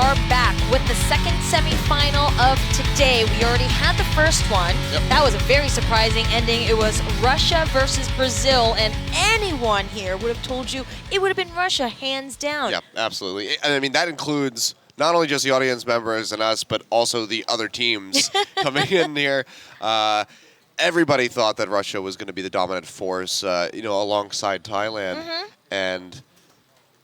are back with the second semifinal of today. We already had the first one. Yep. That was a very surprising ending. It was Russia versus Brazil, and anyone here would have told you it would have been Russia, hands down. Yep, absolutely. And I mean, that includes not only just the audience members and us, but also the other teams coming in here. Everybody thought that Russia was going to be the dominant force, alongside Thailand. And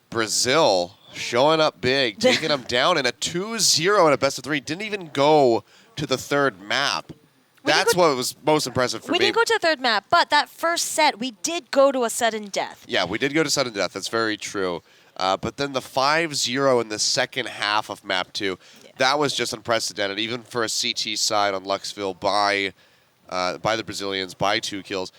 Brazil showing up big, taking them down in a 2-0 in a best-of-3. Didn't even go to the third map. That's what was most impressive for me. We didn't go to the third map, but that first set, we did go to a sudden death. Yeah, we did go to sudden death. That's very true. But then the 5-0 in the second half of map 2, that was just unprecedented, even for a CT side on Luxville by the Brazilians, by 2 kills.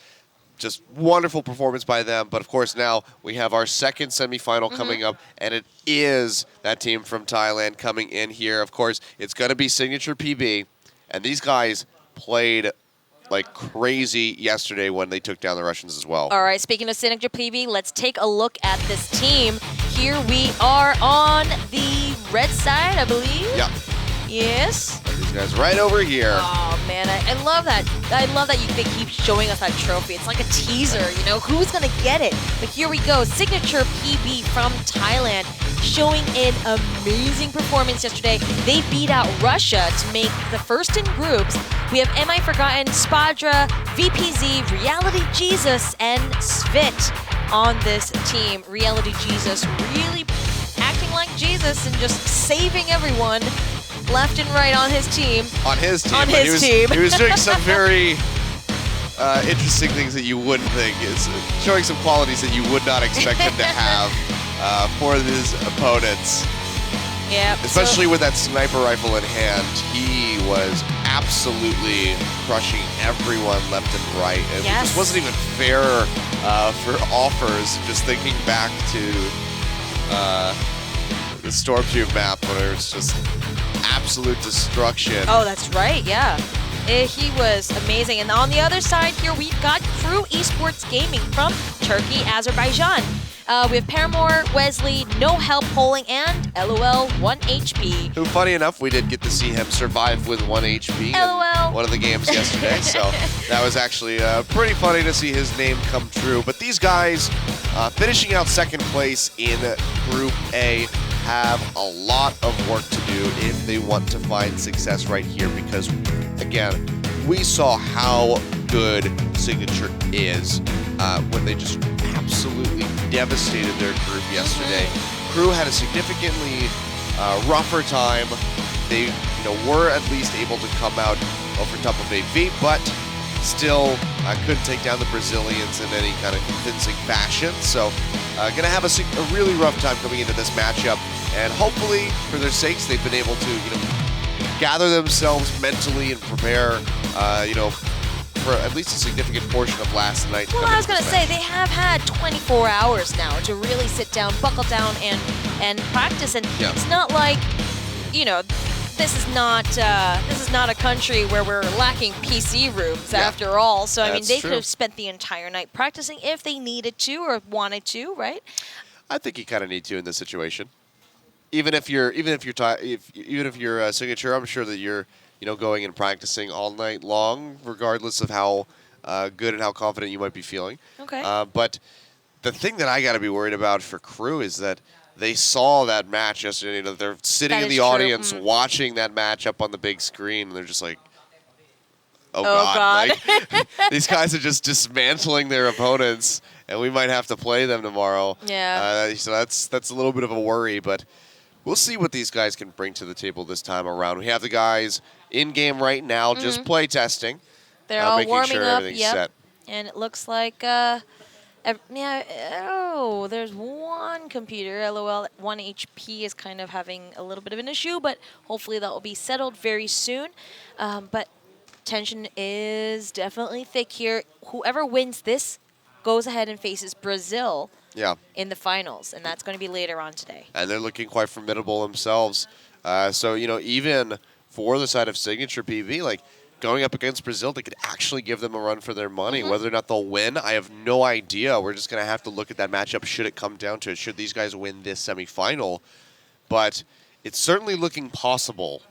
Just wonderful performance by them. But, of course, now we have our second semifinal coming up, and it is that team from Thailand coming in here. Of course, it's going to be Signature PB, and these guys played like crazy yesterday when they took down the Russians as well. All right, speaking of Signature PB, let's take a look at this team. Here we are on the red side, I believe. Yep. Yes. These guys right over here. Oh, man, I love that. I love that they keep showing us that trophy. It's like a teaser, who's going to get it? But here we go, Signature PB from Thailand, showing an amazing performance yesterday. They beat out Russia to make the first in groups. We have Am I Forgotten, Spadra, VPZ, Reality Jesus, and Svit on this team. Reality Jesus really acting like Jesus and just saving everyone left and right on his team. On his team. On his team. He was doing some very interesting things that you wouldn't think. Is showing some qualities that you would not expect him to have for his opponents. Yeah. Especially with that sniper rifle in hand, he was absolutely crushing everyone left and right. And it just wasn't even fair for offers. Just thinking back to the Stormtube map where it's just absolute destruction. Oh, that's right, yeah. He was amazing. And on the other side here, we've got Crew Esports Gaming from Turkey, Azerbaijan. We have Paramore, Wesley, No Help Polling, and LOL 1 HP. Who, funny enough, we did get to see him survive with 1 HP LOL. in one of the games yesterday. So that was actually pretty funny to see his name come true. But these guys, finishing out second place in Group A, have a lot of work to do if they want to find success right here, because again, we saw how good Signature is when they just absolutely devastated their group yesterday. Crew had a significantly rougher time. They were at least able to come out over top of AV, but still couldn't take down the Brazilians in any kind of convincing fashion. So going to have a really rough time coming into this matchup. And hopefully, for their sakes, they've been able to, gather themselves mentally and prepare, for at least a significant portion of last night. Well, I was going to say, they have had 24 hours now to really sit down, buckle down, and practice. And it's not like, this is not a country where we're lacking PC rooms after all. So, I mean, they could have spent the entire night practicing if they needed to or wanted to, right? I think you kind of need to in this situation. Even if you're Signature, I'm sure that you're going and practicing all night long, regardless of how good and how confident you might be feeling. Okay. But the thing that I got to be worried about for Crew is that they saw that match yesterday. They're sitting in the audience watching that match up on the big screen, and they're just like, "Oh God!" Like, these guys are just dismantling their opponents, and we might have to play them tomorrow. Yeah. So that's a little bit of a worry, but we'll see what these guys can bring to the table this time around. We have the guys in game right now, just play testing. They're all making warming sure up. everything's set. And it looks like, there's one computer. LOL 1 HP is kind of having a little bit of an issue, but hopefully that will be settled very soon. But tension is definitely thick here. Whoever wins this goes ahead and faces Brazil in the finals, and that's going to be later on today. And they're looking quite formidable themselves. So, even for the side of Signature PB, like, going up against Brazil, they could actually give them a run for their money. Whether or not they'll win, I have no idea. We're just going to have to look at that matchup should it come down to it, should these guys win this semifinal. But it's certainly looking possible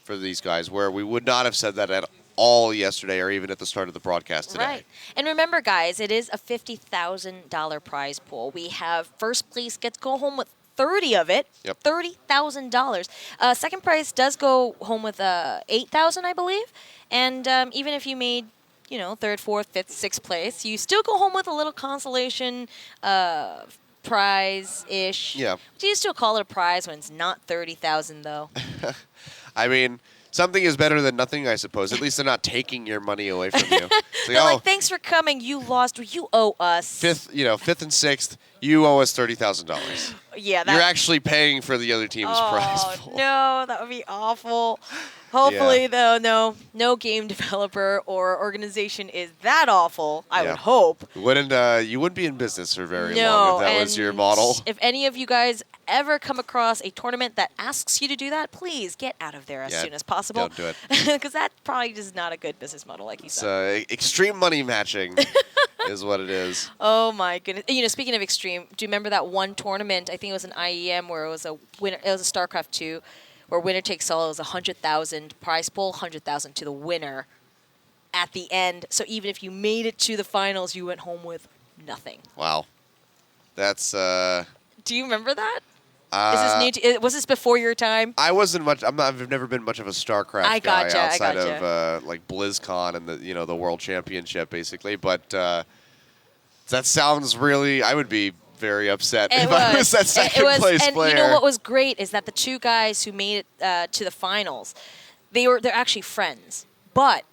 for these guys, where we would not have said that at all yesterday or even at the start of the broadcast today. Right. And remember, guys, it is a $50,000 prize pool. We have first place gets to go home with 30 of it. Yep. $30,000. Second prize does go home with 8,000, I believe. And even if you made, third, fourth, fifth, sixth place, you still go home with a little consolation prize-ish. Yeah. Do you still call it a prize when it's not 30,000 though? I mean, something is better than nothing, I suppose. At least they're not taking your money away from you. It's They're like, thanks for coming. You lost. You owe us. fifth and sixth, you owe us $30,000. Yeah, You're actually paying for the other team's prize pool. No, that would be awful. Hopefully, though, no game developer or organization is that awful. I would hope. You wouldn't be in business for very long if that was your model. If any of you guys ever come across a tournament that asks you to do that, please get out of there as soon as possible. Don't do it. Because that probably is not a good business model, like you said. Extreme money matching is what it is. Oh my goodness! Speaking of extreme, do you remember that one tournament? I think it was an IEM where it was a winner. It was a StarCraft 2, where winner takes all. It was 100,000 prize pool, 100,000 to the winner at the end. So even if you made it to the finals, you went home with nothing. Wow, that's. Do you remember that? Is this new was this before your time? I wasn't much. I've never been much of a StarCraft guy outside of like BlizzCon and the World Championship basically. But that sounds really. I would be very upset if I was that second place player. And you know what was great is that the two guys who made it to the finals, they're actually friends. But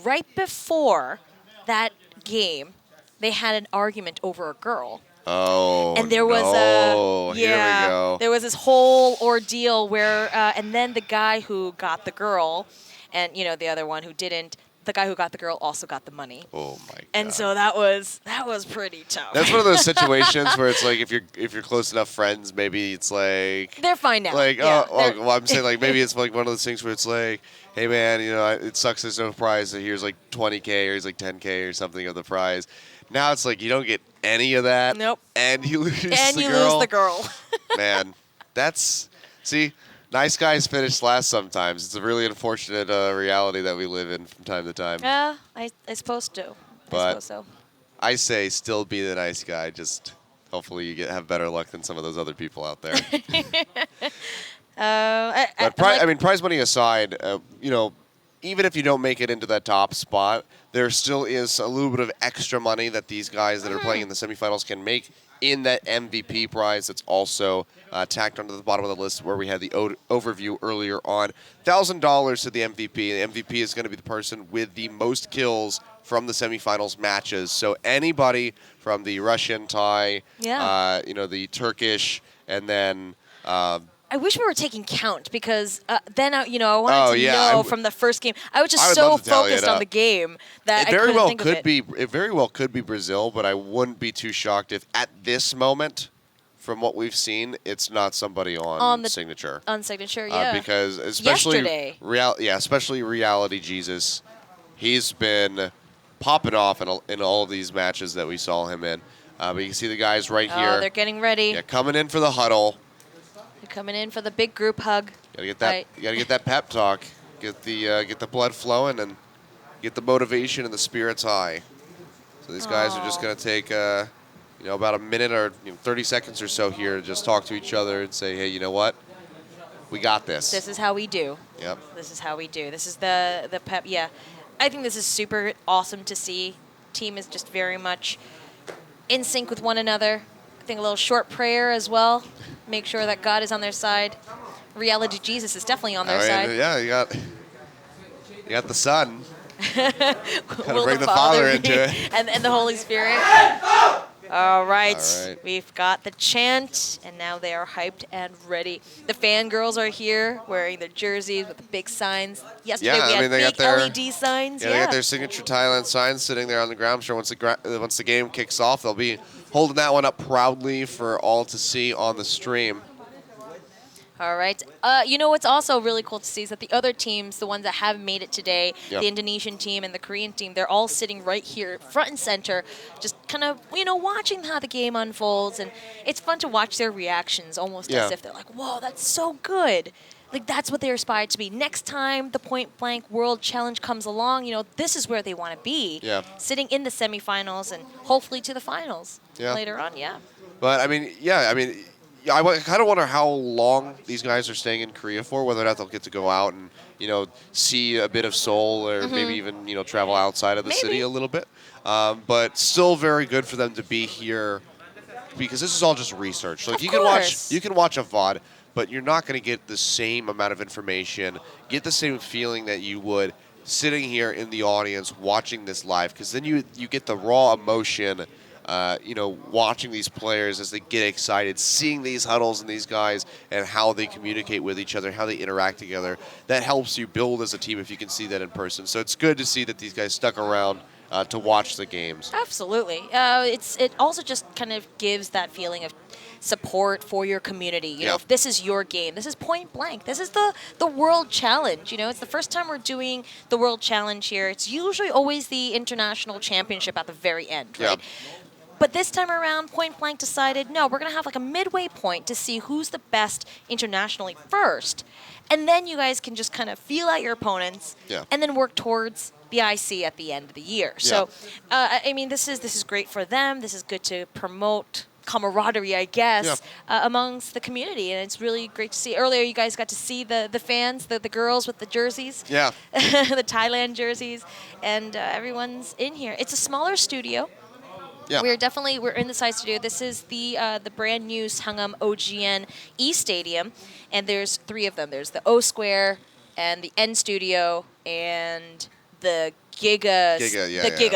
right before that game, they had an argument over a girl. Oh, and there was here we go. There was this whole ordeal where, and then the guy who got the girl, and the other one who didn't, the guy who got the girl also got the money. Oh my god! And so that was pretty tough. That's one of those situations where it's like if you're close enough friends, maybe it's like they're fine now. Like well, I'm saying like maybe it's like one of those things where it's like, hey man, it sucks there's no prize. So here's like 20K or here's like 10K or something of the prize. Now it's like you don't get any of that. Nope. And you lose and you lose the girl. Man, see, nice guys finish last sometimes. It's a really unfortunate reality that we live in from time to time. Yeah, I suppose so. But I suppose so. I say still be the nice guy. Just hopefully you have better luck than some of those other people out there. But prize money aside, even if you don't make it into that top spot, there still is a little bit of extra money that these guys that are playing in the semifinals can make in that MVP prize that's also tacked onto the bottom of the list where we had the overview earlier on. $1,000 to the MVP. The MVP is going to be the person with the most kills from the semifinals matches. So anybody from the Russian, Thai, the Turkish, and then... I wish we were taking count because then I wanted to know from the first game. I was just so focused on the game that I couldn't think of it. It very well could be Brazil, but I wouldn't be too shocked if at this moment, from what we've seen, it's not somebody on Signature. On Signature, yeah. Because especially yesterday. Especially Reality Jesus, he's been popping off in all of these matches that we saw him in. But you can see the guys right here. Oh, they're getting ready. Yeah, coming in for the huddle. Coming in for the big group hug. Gotta get that. You gotta get that pep talk. Get the blood flowing and get the motivation and the spirits high. So these guys are just gonna take about a minute or 30 seconds or so here to just talk to each other and say, hey, you know what? We got this. This is how we do. Yep. This is how we do. This is the pep. Yeah, I think this is super awesome to see. Team is just very much in sync with one another. I think a little short prayer as well. Make sure that God is on their side. Reality Jesus is definitely on their side. Yeah, you got the Son. Will bring the Father into it. And the Holy Spirit. All right. We've got the chant, and now they are hyped and ready. The fangirls are here wearing their jerseys with the big signs. Yesterday we had big LED signs. Yeah, they got their signature Thailand signs sitting there on the ground. I'm sure once the game kicks off, they'll be holding that one up proudly for all to see on the stream. All right. You know what's also really cool to see is that the other teams, the ones that have made it today, Yep. the Indonesian team and the Korean team, they're all sitting right here, front and center, just kind of, watching how the game unfolds. And it's fun to watch their reactions, almost as Yeah. if they're like, whoa, that's so good. Like, that's what they aspire to be. Next time the Point Blank World Challenge comes along, this is where they want to be. Yeah. Sitting in the semifinals and hopefully to the finals Yeah. later on, yeah. But I mean, yeah, I kind of wonder how long these guys are staying in Korea for. Whether or not they'll get to go out and see a bit of Seoul, or maybe even travel outside of the city Maybe. a little bit. But still, very good for them to be here, because this is all just research. Like Of you course. can watch a VOD, but you're not going to get the same amount of information, get the same feeling that you would sitting here in the audience watching this live, because then you get the raw emotion. Watching these players as they get excited, seeing these huddles and these guys and how they communicate with each other, how they interact together. That helps you build as a team if you can see that in person. So it's good to see that these guys stuck around to watch the games. Absolutely. It also just kind of gives that feeling of support for your community. Yeah. If this is your game, this is Point Blank. This is the World Challenge. It's the first time we're doing the World Challenge here. It's usually always the International Championship at the very end, right? Yeah. But this time around, Point Blank decided, no, we're going to have like a midway point to see who's the best internationally first. And then you guys can just kind of feel out your opponents and then work towards the IC at the end of the year. So, I mean, this is great for them. This is good to promote camaraderie, I guess, amongst the community. And it's really great to see. Earlier, you guys got to see the fans, the girls with the jerseys. Yeah. The Thailand jerseys. And everyone's in here. It's a smaller studio. Yeah. We're in the side studio. This is the brand new Sangam OGN E Stadium, and there's 3 of them. There's the O Square and the N Studio and the Giga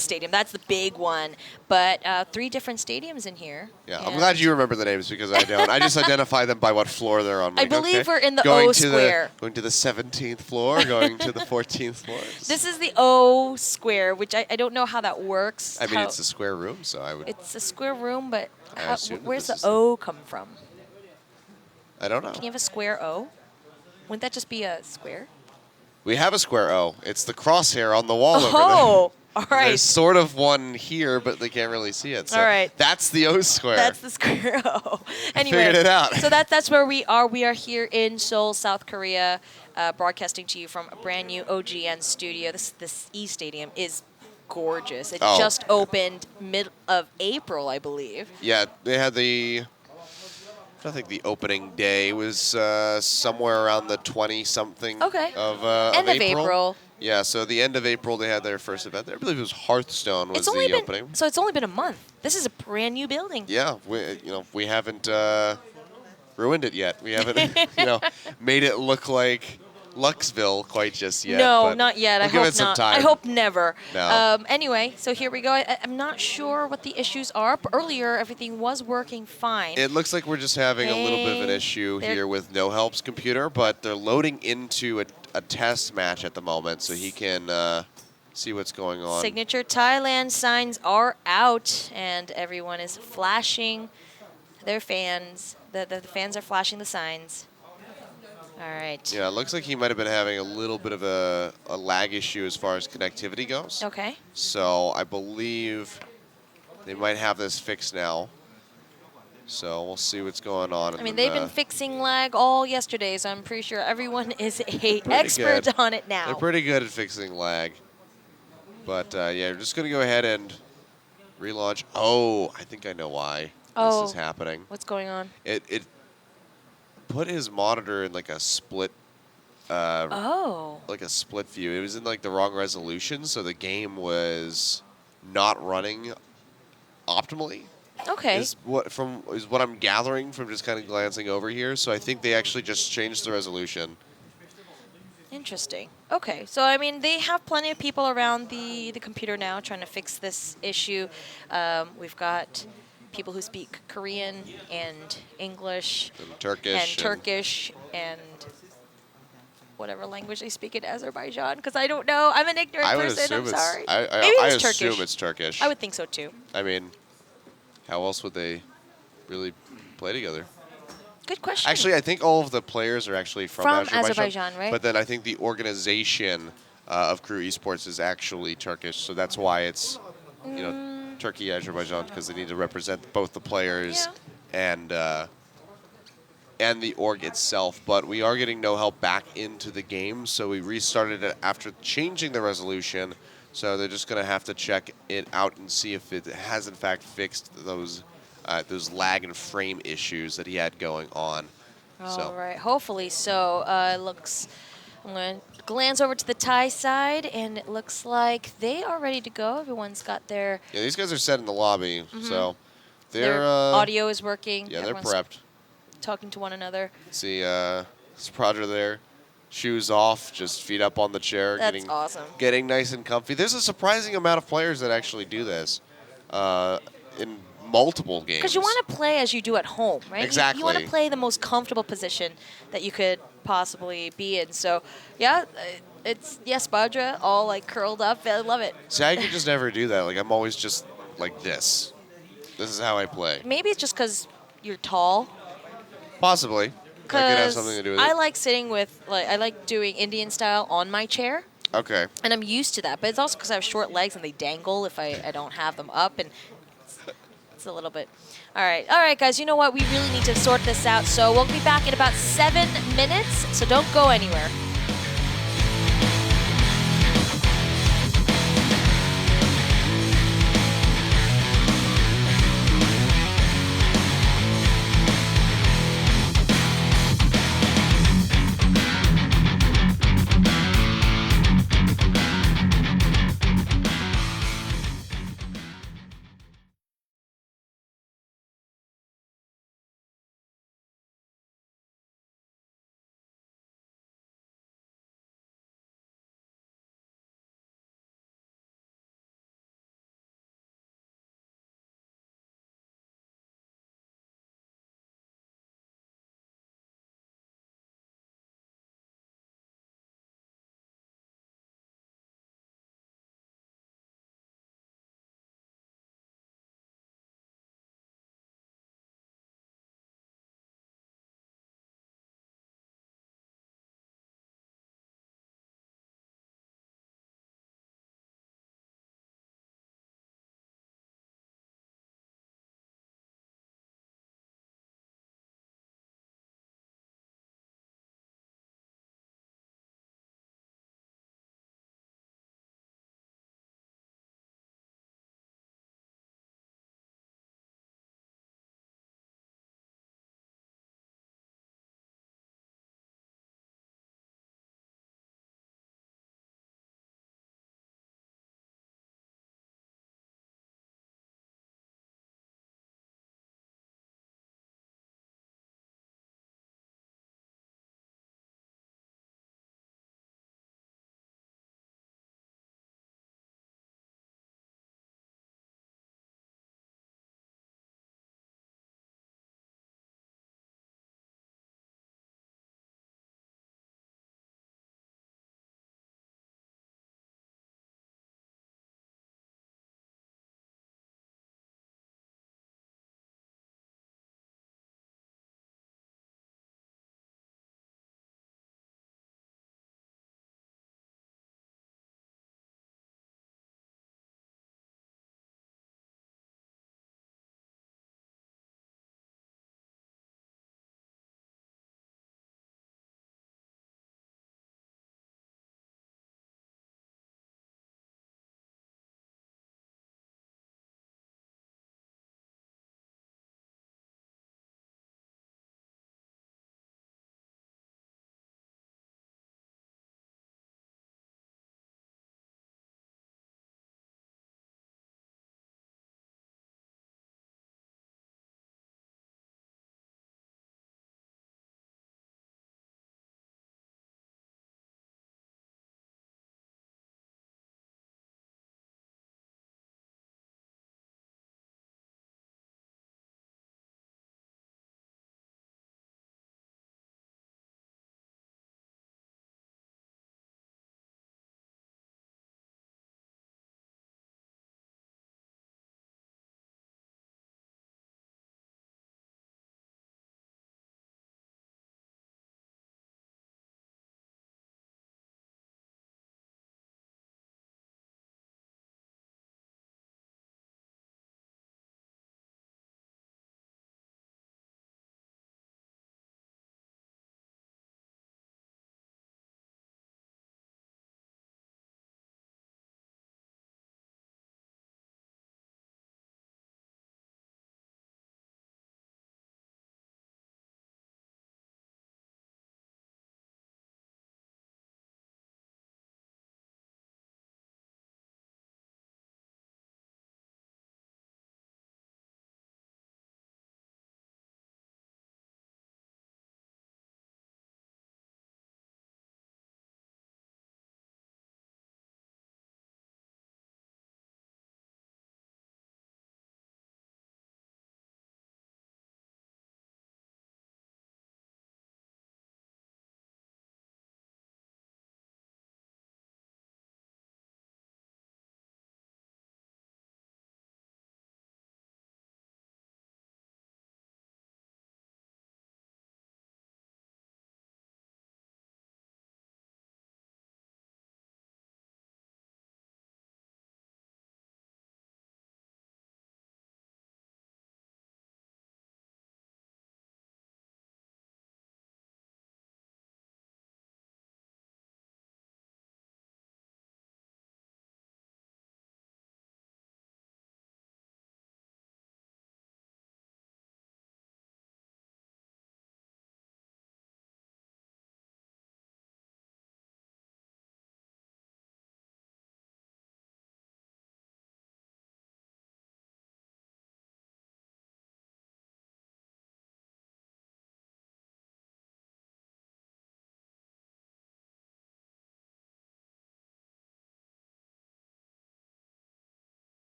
Stadium. That's the big one. But 3 different stadiums in here. Yeah, I'm glad you remember the names because I don't. I just identify them by what floor they're on. I believe we're in the O Square. Going to the 17th floor, going to the 14th floor. This is the O Square, which I don't know how that works. I mean, it's a square room, so I would. It's a square room, but where's the is O come from? I don't know. Can you have a square O? Wouldn't that just be a square? We have a square O. It's the crosshair on the wall over there. Oh, all right. There's sort of one here, but they can't really see it. So all right. That's the O square. That's the square O. Anyway, Figured it out. So that's where we are. We are here in Seoul, South Korea, broadcasting to you from a brand new OGN studio. This E Stadium is gorgeous. It just opened mid of April, I believe. Yeah, they had I think the opening day was somewhere around the 20-something of End of April. Yeah, so the end of April they had their first event there. I believe it was Hearthstone was the opening. So it's only been a month. This is a brand new building. Yeah, we haven't ruined it yet. We haven't made it look like Luxville quite just yet. No, not yet. We'll I give hope it some not. time. I hope never. No. Anyway, so here we go. I'm not sure what the issues are. Earlier, everything was working fine. It looks like we're just having a little bit of an issue here with No Help's computer, but they're loading into a test match at the moment, so he can see what's going on. Signature Thailand signs are out, and everyone is flashing their fans. The fans are flashing the signs. All right. Yeah, it looks like he might have been having a little bit of a lag issue as far as connectivity goes. Okay. So I believe they might have this fixed now. So we'll see what's going on. I mean, they've been fixing lag all yesterday, so I'm pretty sure everyone is an expert on it now. They're pretty good at fixing lag. But yeah, we're just going to go ahead and relaunch. Oh, I think I know why this is happening. What's going on? It put his monitor in like a split like a split view. It was in like the wrong resolution, so the game was not running optimally. Okay. Is what I'm gathering from just kind of glancing over here. So I think they actually just changed the resolution. Interesting. Okay, so I mean, they have plenty of people around the computer now trying to fix this issue. We've got people who speak Korean and English and Turkish and whatever language they speak in Azerbaijan, because I don't know. I'm an ignorant person. I'm sorry. I assume it's Turkish. I would think so too. I mean, how else would they really play together? Good question. Actually, I think all of the players are actually from Azerbaijan, right? But then I think the organization of Crew Esports is actually Turkish, so that's why it's Turkey, Azerbaijan, because they need to represent both the players and the org itself. But we are getting no help back into the game, so we restarted it after changing the resolution. So they're just going to have to check it out and see if it has in fact fixed those lag and frame issues that he had going on. All right, hopefully so. Looks. I'm going to glance over to the Thai side, and it looks like they are ready to go. Everyone's got their... Yeah, these guys are set in the lobby, so their audio is working. Yeah, Everyone's they're prepped. Talking to one another. See, Sproger there, shoes off, just feet up on the chair. That's awesome. Getting nice and comfy. There's a surprising amount of players that actually do this in multiple games. Because you want to play as you do at home, right? Exactly. You want to play the most comfortable position that you could possibly be in. So, yeah, it's Badra all like curled up. I love it. See, I could just never do that. Like, I'm always just like this. This is how I play. Maybe it's just because you're tall. Possibly. That could have something to do with it. I like sitting with, I like doing Indian style on my chair. Okay. And I'm used to that. But it's also because I have short legs and they dangle if I don't have them up. And it's a little bit. All right, guys, you know what? We really need to sort this out. So we'll be back in about 7 minutes. So don't go anywhere.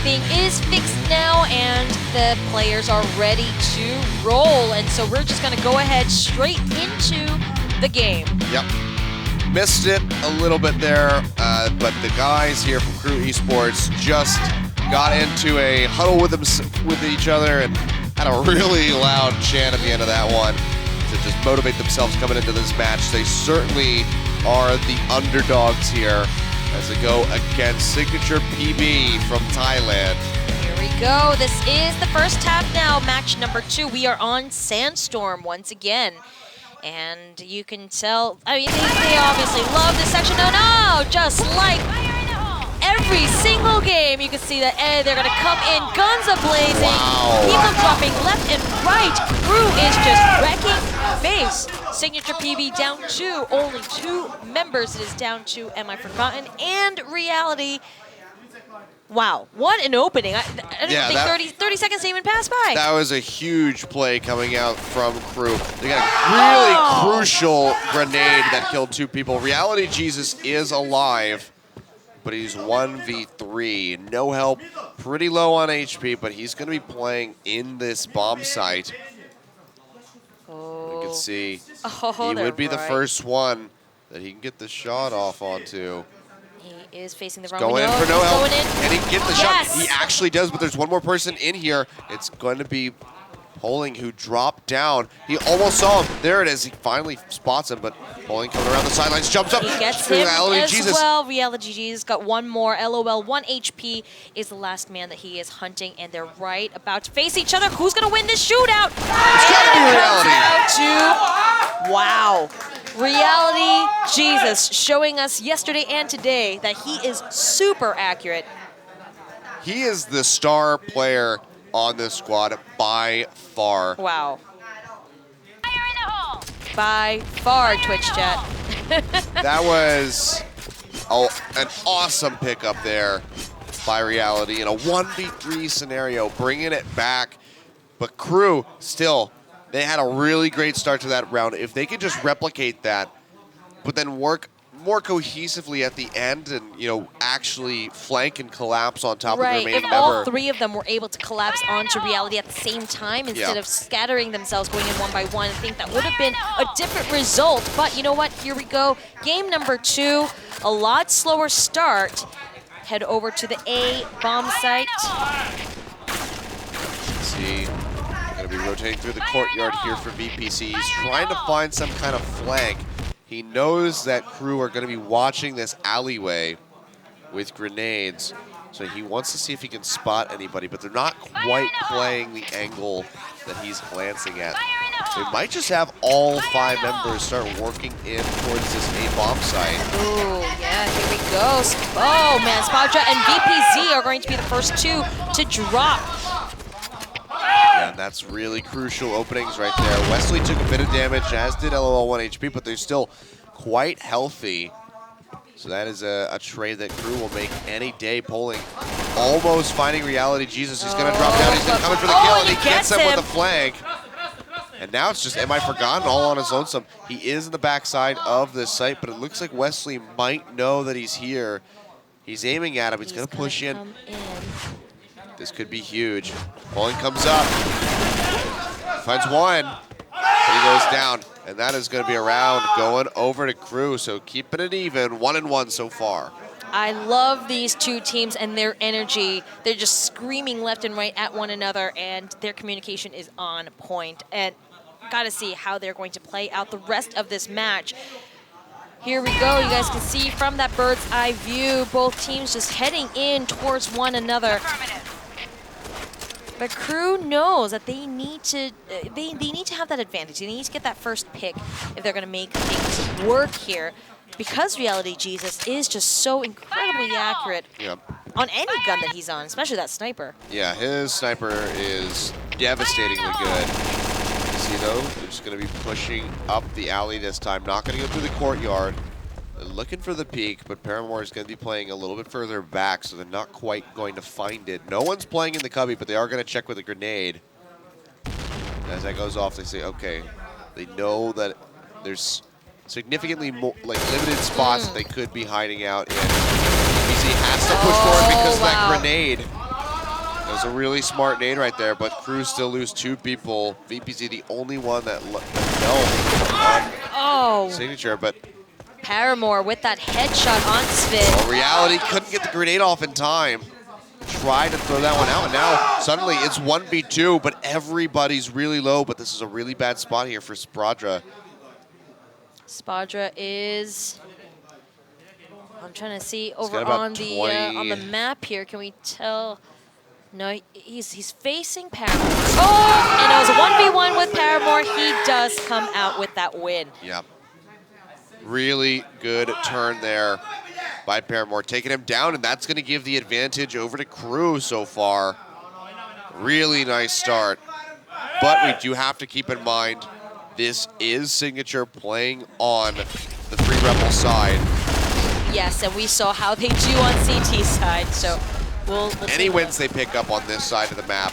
everything is fixed now, and the players are ready to roll. And so we're just going to go ahead straight into the game. Yep. Missed it a little bit there, but the guys here from Crew Esports just got into a huddle with each other and had a really loud chant at the end of that one to just motivate themselves coming into this match. They certainly are the underdogs here as they go against Signature PB from Thailand. Here we go. This is the first half now, match number 2. We are on Sandstorm once again. And you can tell, I mean, they obviously love this section. No, just like every single game, you can see that they're going to come in guns a-blazing. Wow. People dropping left and right. Crew is just wrecking base. Signature PB down 2, only 2 members it is down to Am I Forgotten and Reality. Wow, what an opening. I don't think 30 seconds to even pass by. That was a huge play coming out from Crew. They got a really crucial grenade that killed 2 people. Reality Jesus is alive, but he's 1v3. No help, pretty low on HP, but he's going to be playing in this bomb site. You can see he would be the first one that he can get the shot off onto. He is facing the wrong Going in window. for no help, Going in. and he can get the Yes. shot. He actually does, but there's one more person in here. It's going to be Poling, who dropped down. He almost saw him. There it is. He finally spots him, but Poling coming around the sidelines, jumps up. He gets him Reality as Jesus. well. Reality Jesus got one more. LOL, 1 HP is the last man that he is hunting, and they're right about to face each other. Who's going to win this shootout? It's got to be Reality. Wow. Reality Jesus showing us yesterday and today that he is super accurate. He is the star player on this squad by far. Wow. By far, Twitch chat. That was an awesome pickup there by Reality in a 1v3 scenario, bringing it back. But Crew still, they had a really great start to that round. If they could just replicate that, but then work more cohesively at the end and, you know, actually flank and collapse on top of the remaining if member. all 3 of them were able to collapse onto Reality at the same time instead of scattering themselves going in one by one, I think that would have been a different result. But you know what? Here we go. Game number 2, a lot slower start. Head over to the A bomb site. Let's see, going to be rotating through the courtyard here for VPC. He's trying to find some kind of flank. He knows that Crew are going to be watching this alleyway with grenades, so he wants to see if he can spot anybody, but they're not quite playing the angle that he's glancing at. They might just have all 5 members start working in towards this A bomb site. Ooh, yeah, here we go. Oh, man, Spadra and VPZ are going to be the first 2 to drop. Yeah, that's really crucial openings right there. Wesley took a bit of damage, as did LOL 1 HP, but they're still quite healthy. So that is a trade that Crew will make any day. Poling almost finding Reality Jesus. He's going to drop down. He's going to come in for the kill, and he gets him with a flag. And now it's just Am I Forgotten all on his lonesome. He is in the backside of this site, but it looks like Wesley might know that he's here. He's aiming at him. He's going to push in. This could be huge. Poling comes up. Finds one. But he goes down. And that is going to be a round going over to Crew. So keeping it even. 1-1 so far. I love these 2 teams and their energy. They're just screaming left and right at one another, and their communication is on point. And got to see how they're going to play out the rest of this match. Here we go. You guys can see from that bird's eye view, both teams just heading in towards one another. But Crew knows that they need to have that advantage. They need to get that first pick if they're going to make things work here. Because Reality Jesus is just so incredibly accurate on any gun that he's on, especially that sniper. Yeah, his sniper is devastatingly good. You see, though, they're just going to be pushing up the alley this time. Not going to go through the courtyard. They're looking for the peak, but Paramore is going to be playing a little bit further back, so they're not quite going to find it. No one's playing in the cubby, but they are going to check with a grenade. As that goes off, they say, okay, they know that there's significantly more, limited spots that they could be hiding out in. BC has to push forward because of that grenade. That was a really smart nade right there, but Crew still lose 2 people. VPZ the only one that fell on Signature, but Paramore with that headshot on Svit. well, Reality couldn't get the grenade off in time. Tried to throw that one out, and now suddenly it's 1v2, but everybody's really low, but this is a really bad spot here for Spadra. Spadra is... I'm trying to see over on the map here. Can we tell? No, he's facing Paramore. Oh, and it was a 1v1 with Paramore. He does come out with that win. Yep. Really good turn there by Paramore, taking him down, and that's going to give the advantage over to Crew so far. Really nice start. But we do have to keep in mind, this is Signature playing on the 3 Rebel side. Yes, and we saw how they do on CT side, so we'll any wins they pick up on this side of the map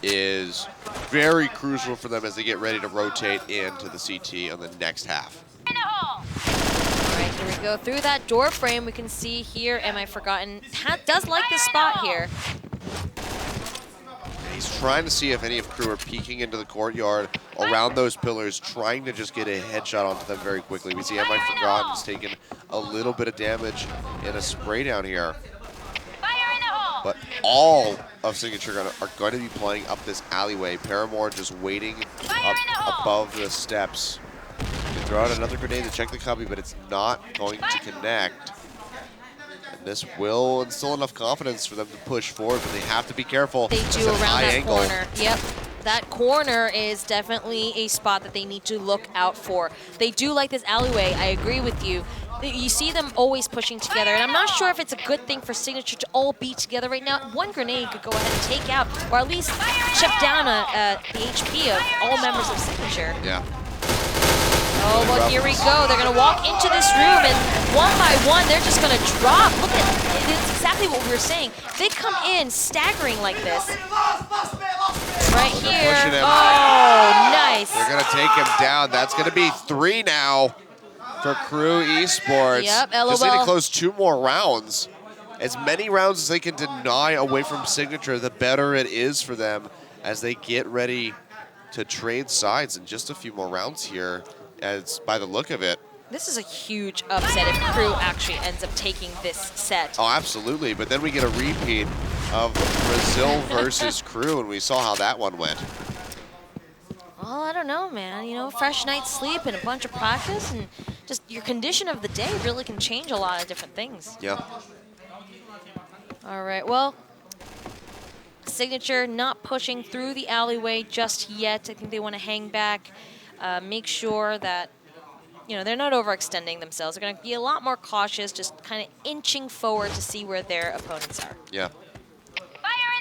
is very crucial for them as they get ready to rotate into the CT on the next half. All right, here we go. Through that door frame, we can see here, Am I Forgotten does like this spot here. He's trying to see if any of Crew are peeking into the courtyard around those pillars, trying to just get a headshot onto them very quickly. We see Am I Forgotten's taken a little bit of damage in a spray down here. But all of Signature are going to be playing up this alleyway. Paramore just waiting up above the steps. They throw out another grenade to check the cubby, but it's not going to connect. And this will instill enough confidence for them to push forward, but they have to be careful. They do around that corner. Yep. That corner is definitely a spot that they need to look out for. They do like this alleyway. I agree with you. You see them always pushing together, and I'm not sure if it's a good thing for Signature to all be together right now. One grenade could go ahead and take out, or at least chip down the HP of all members of Signature. Yeah. Oh, well, here we go. They're going to walk into this room, and one by one, they're just going to drop. Look at it. It's exactly what we were saying. They come in staggering like this. Right here. Oh, nice. They're going to take him down. That's going to be 3 now for Crew Esports. Yep, LOL. Just need to close 2 more rounds. As many rounds as they can deny away from Signature, the better it is for them as they get ready to trade sides in just a few more rounds here. As by the look of it. This is a huge upset if Crew actually ends up taking this set. Oh, absolutely. But then we get a repeat of Brazil versus Crew, and we saw how that one went. Well, I don't know, man. You know, fresh night's sleep and a bunch of practice, and just your condition of the day really can change a lot of different things. Yeah. All right, well, Signature not pushing through the alleyway just yet. I think they want to hang back. Make sure that, you know, they're not overextending themselves. They're going to be a lot more cautious, just kind of inching forward to see where their opponents are. Yeah.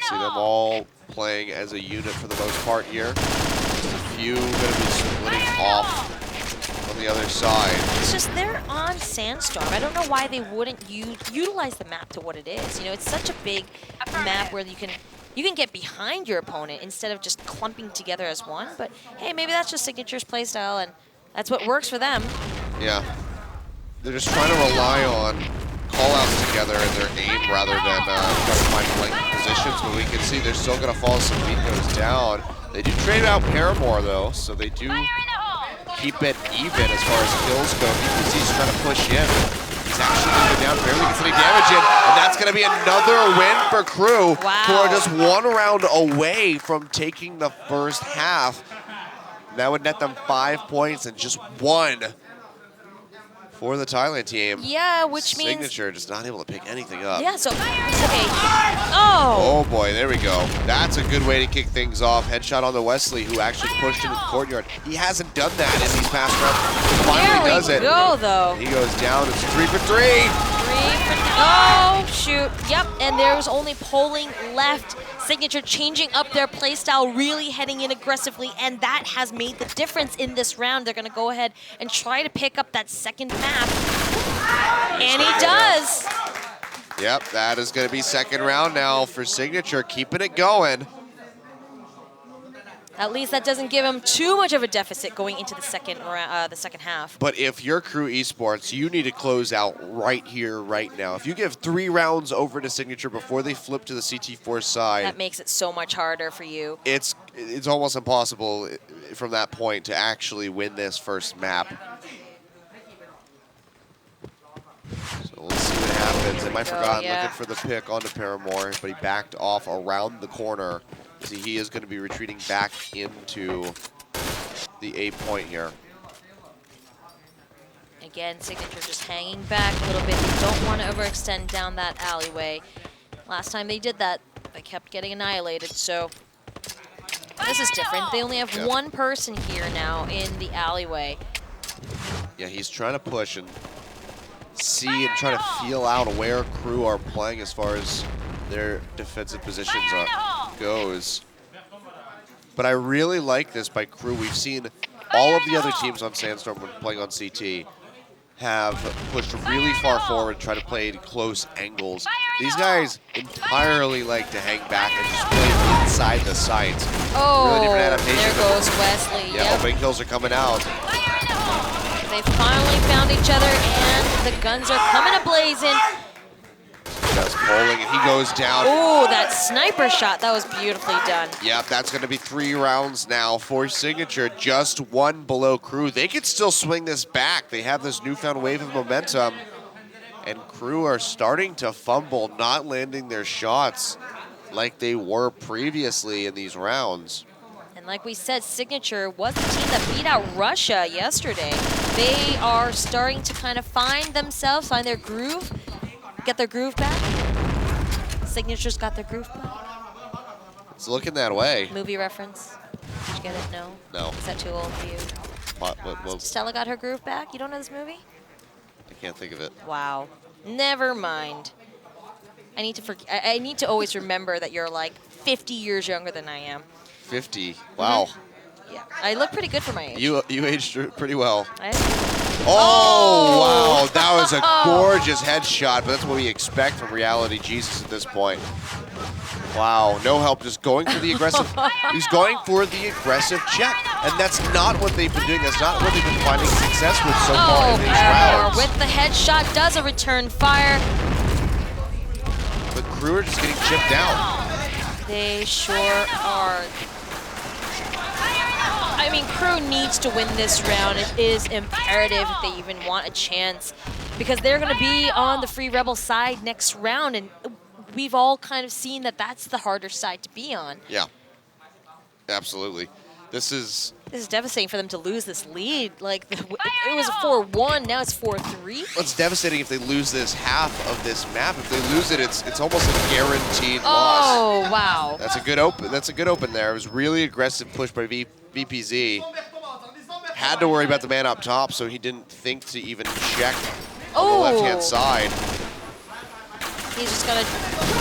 See them all playing as a unit for the most part here. Just a few going to be splitting off on the other side. It's just they're on Sandstorm. I don't know why they wouldn't utilize the map to what it is. You know, it's such a big map where you can get behind your opponent instead of just clumping together as one. But hey, maybe that's just Signature's playstyle, and that's what works for them. Yeah. They're just trying to rely on call-outs together in their aim rather than trying to find flanking positions. But we can see they're still going to fall. Some beat goes down. They do trade out Paramore, though, so they do keep it even as far as kills go. BPC's trying to push in. He's actually going to go down, barely gets any damage in, and that's going to be another win for Crew, who are just 1 round away from taking the first half. That would net them 5 points and just 1 for the Thailand team. Yeah, which means Signature just not able to pick anything up. Yeah, so okay. Oh boy, there we go. That's a good way to kick things off. Headshot on the Wesley, who actually pushed into the courtyard. He hasn't done that in these past rounds. Finally does it. There we go, though. He goes down. It's 3 for 3. Oh, shoot. Yep, and there was only polling left. Signature changing up their playstyle, really heading in aggressively, and that has made the difference in this round. They're going to go ahead and try to pick up that second map. And he does. Yep, that is going to be second round now for Signature, keeping it going. At least that doesn't give them too much of a deficit going into the second half. But if you're Crew Esports, you need to close out right here, right now. If you give 3 rounds over to Signature before they flip to the CT4 side, that makes it so much harder for you. It's almost impossible from that point to actually win this first map. So we'll see what happens. Am I forgotten? Yeah. Looking for the pick onto Paramore, but he backed off around the corner. See, he is going to be retreating back into the A point here. Again, Signature just hanging back a little bit. They don't want to overextend down that alleyway. Last time they did that, they kept getting annihilated, so this is different. They only have one person here now in the alleyway. Yeah, he's trying to push and see and try to feel out where Crew are playing as far as their defensive positions goes. But I really like this by Crew. We've seen all of the other teams on Sandstorm when playing on CT have pushed really far forward, try to play at close angles. These guys entirely like to hang back and just play inside the sights. Oh, really different adaptation. There goes Wesley. Yeah, opening kills are coming out. They finally found each other, and the guns are coming a-blazing. Just pulling, and he goes down. Oh, that sniper shot. That was beautifully done. Yep, that's going to be 3 rounds now for Signature. Just 1 below Crew. They could still swing this back. They have this newfound wave of momentum. And Crew are starting to fumble, not landing their shots like they were previously in these rounds. And like we said, Signature was the team that beat out Russia yesterday. They are starting to kind of find themselves, find their groove, get their groove back. Signature's got their groove back. It's looking that way. Movie reference. Did you get it? No? No. Is that too old for you? What? Stella got her groove back? You don't know this movie? I can't think of it. Wow. Never mind. I need to always remember that you're like 50 years younger than I am. 50. Wow. Yeah. I look pretty good for my age. You aged pretty well. Oh, wow. That was a gorgeous headshot, but that's what we expect from Reality Jesus at this point. Wow. No help, just going for the aggressive. He's going for the aggressive check, and that's not what they've been doing. That's not what they've been finding success with so far in these rounds. With the headshot, does a return fire. But Crew are just getting chipped out. They sure are. I mean, Crew needs to win this round. It is imperative if they even want a chance, because they're going to be on the Free Rebel side next round, and we've all kind of seen that that's the harder side to be on. Yeah, absolutely. This is devastating for them to lose this lead. Like, it was a 4-1, now it's 4-3. Well, it's devastating if they lose this half of this map. If they lose it, it's almost a guaranteed loss. Oh, wow. That's a good open. That's a good open there. It was really aggressive push by VPZ. Had to worry about the man up top, so he didn't think to even check on the left-hand side. He's just gonna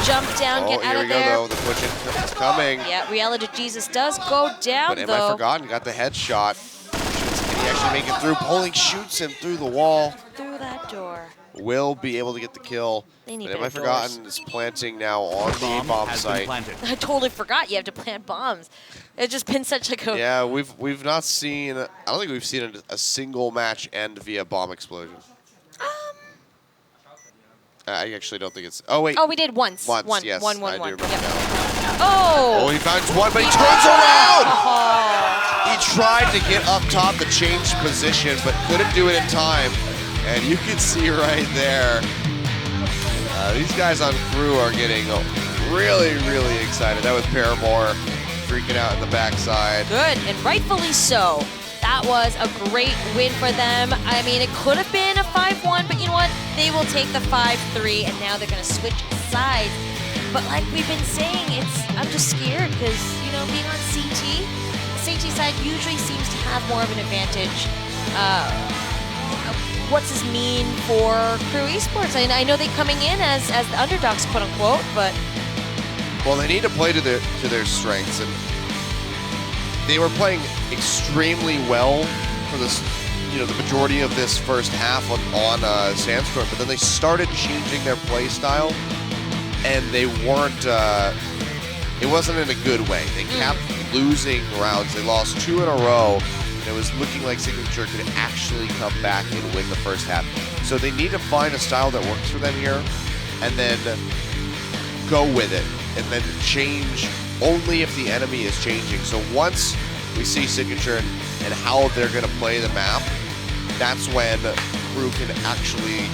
jump down, get out of there. Here we go, though. The push is coming. Yeah, Reality Jesus does go down, but am I forgotten? Got the headshot. Can he actually make it through? Poling shoots him through the wall. Through that door. Will be able to get the kill. They need but am I forgotten? Is planting now on the bomb site. I totally forgot you have to plant bombs. It's just been such like a... Yeah, we've not seen... I don't think we've seen a single match end via bomb explosion. I actually don't think it's... Oh, wait. Oh, we did once. Once, yes. One. I do remember Yep. now. Oh! He finds one, but he turns around! He tried to get up top the changed position, but couldn't do it in time. And you can see right there, these guys on Crew are getting really, really excited. That was Paramore freaking out in the backside. Good, and rightfully so. That was a great win for them. I mean, it could have been a 5-1, but you know what? They will take the 5-3, and now they're going to switch sides. But like we've been saying, I'm just scared because, you know, being on CT, the CT side usually seems to have more of an advantage. What does this mean for Crew Esports? I know they're coming in as the underdogs, quote unquote, but well, they need to play to their strengths, and they were playing extremely well for this, you know, the majority of this first half on Sandstorm, but then they started changing their play style, and they weren't. It wasn't in a good way. They kept losing rounds. They lost 2 in a row, and it was looking like Signature could actually come back and win the first half. So they need to find a style that works for them here, and then go with it, and then change only if the enemy is changing. So once we see Signature and how they're going to play the map, that's when Crew can actually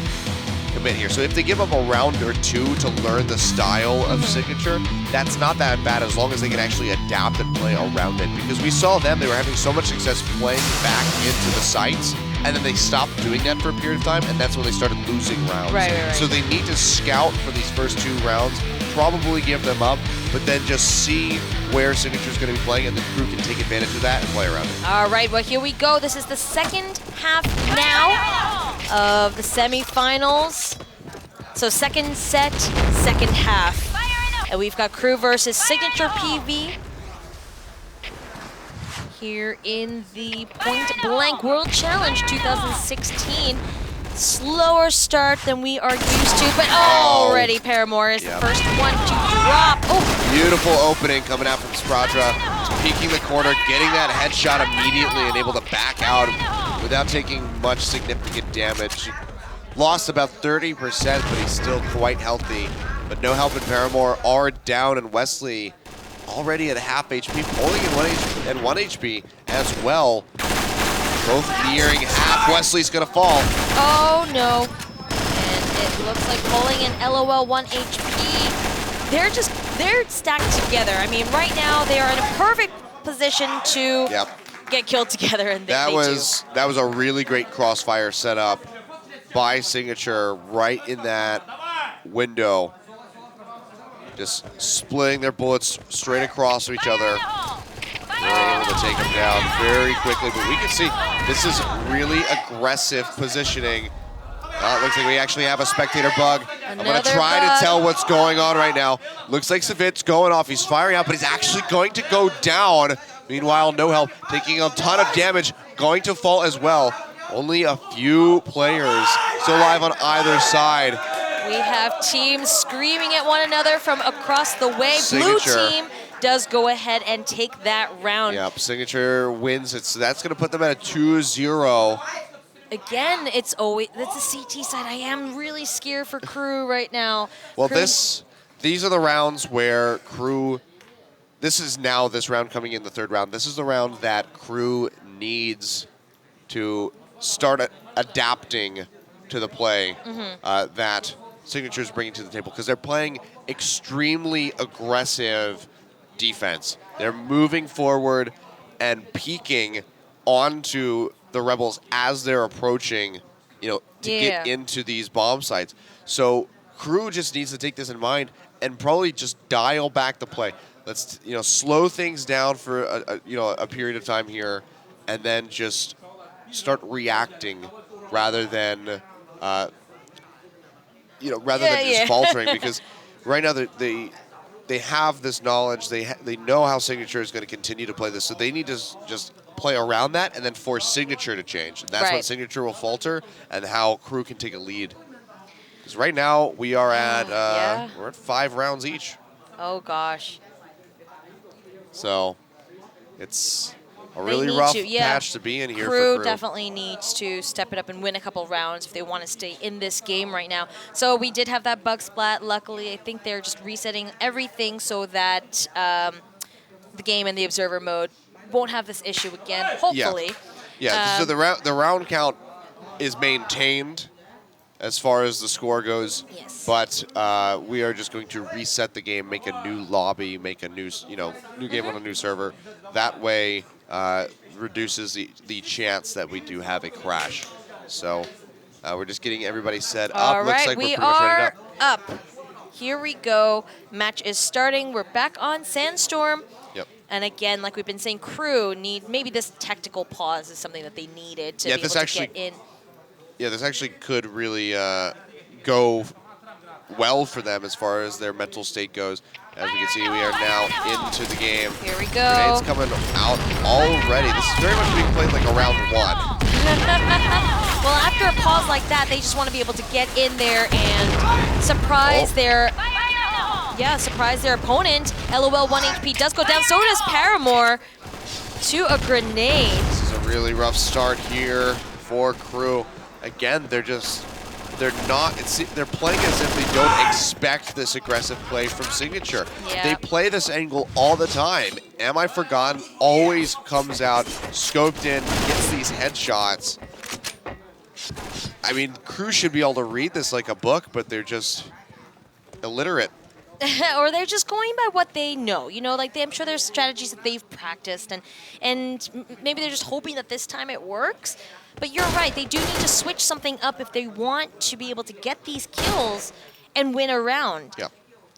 commit here. So if they give up a round or 2 to learn the style of Signature, that's not that bad as long as they can actually adapt and play around it. Because we saw them, they were having so much success playing back into the sites, and then they stopped doing that for a period of time, and that's when they started losing rounds. Right. So they need to scout for these first 2 rounds, probably give them up, but then just see where Signature's going to be playing, and the Crew can take advantage of that and play around it. All right, well, here we go. This is the second half now of the semifinals. So second set, second half. And we've got Crew versus Signature PB here in the Point Blank World Challenge 2016. Slower start than we are used to, but already Paramore is the first one to drop. Oh, beautiful opening coming out from Spradra, peeking the corner, getting that headshot immediately and able to back out without taking much significant damage. Lost about 30%, but he's still quite healthy. But no help in Paramore are down, and Wesley already at half HP, pulling in 1 HP as well. Both nearing half. Wesley's gonna fall. Oh no. And it looks like pulling in LOL 1 HP. They're stacked together. I mean, right now they are in a perfect position to get killed together, and that was a really great crossfire setup by Signature right in that window. Just splitting their bullets straight across to each other. They're able to take him down very quickly, but we can see this is really aggressive positioning. It looks like we actually have a spectator bug. I'm going to try to tell what's going on right now. Looks like Savit's going off. He's firing out, but he's actually going to go down. Meanwhile, no help, taking a ton of damage, going to fall as well. Only a few players still alive on either side. We have teams screaming at one another from across the way. Signature. Blue team does go ahead and take that round. Yep, Signature wins. That's going to put them at a 2-0. Again, it's a CT side. I am really scared for Crew right now. Well, these are the rounds where Crew, this round coming in the third round. This is the round that Crew needs to start adapting to the play that Signature's bringing to the table, because they're playing extremely aggressive defense. They're moving forward and peeking onto the Rebels as they're approaching, to get into these bomb sites. So Crew just needs to take this in mind and probably just dial back the play. Let's slow things down for a period of time here, and then just start reacting rather than just faltering, because right now they have this knowledge. They know how Signature is going to continue to play this, so they need to just play around that and then force Signature to change. And that's when Signature will falter and how Crew can take a lead. Because right now we are at we're at 5 rounds each. Oh gosh. So it's a really rough patch to be in here. Crew for Crew definitely needs to step it up and win a couple rounds if they want to stay in this game right now. So we did have that bug splat. Luckily, I think they're just resetting everything so that the game and the observer mode won't have this issue again, hopefully. Yeah, so the round count is maintained as far as the score goes. Yes. But we are just going to reset the game, make a new lobby, make a new game on a new server. That way, reduces the chance that we do have a crash. So we're just getting everybody set up. All right, looks like we we're pretty much ready are up. Here we go. Match is starting. We're back on Sandstorm. Yep. And again, like we've been saying, Crew need maybe this tactical pause is something that they needed to be able to get in. Yeah, this actually could really go well for them as far as their mental state goes. As we can see, we are now into the game. Here we go. Grenades coming out already. This is very much being played like a round 1. Well, after a pause like that, they just want to be able to get in there and surprise their yeah, surprise their opponent. LOL 1 HP does go down, so does Paramore to a grenade. This is a really rough start here for Crew. Again, they're playing as if they don't expect this aggressive play from Signature. Yeah. They play this angle all the time. Am I Forgotten always comes out, scoped in, gets these headshots. I mean, Crew should be able to read this like a book, but they're just illiterate. Or they're just going by what they know. You know, like I'm sure there's strategies that they've practiced, and maybe they're just hoping that this time it works. But you're right, they do need to switch something up if they want to be able to get these kills and win a round. Yeah.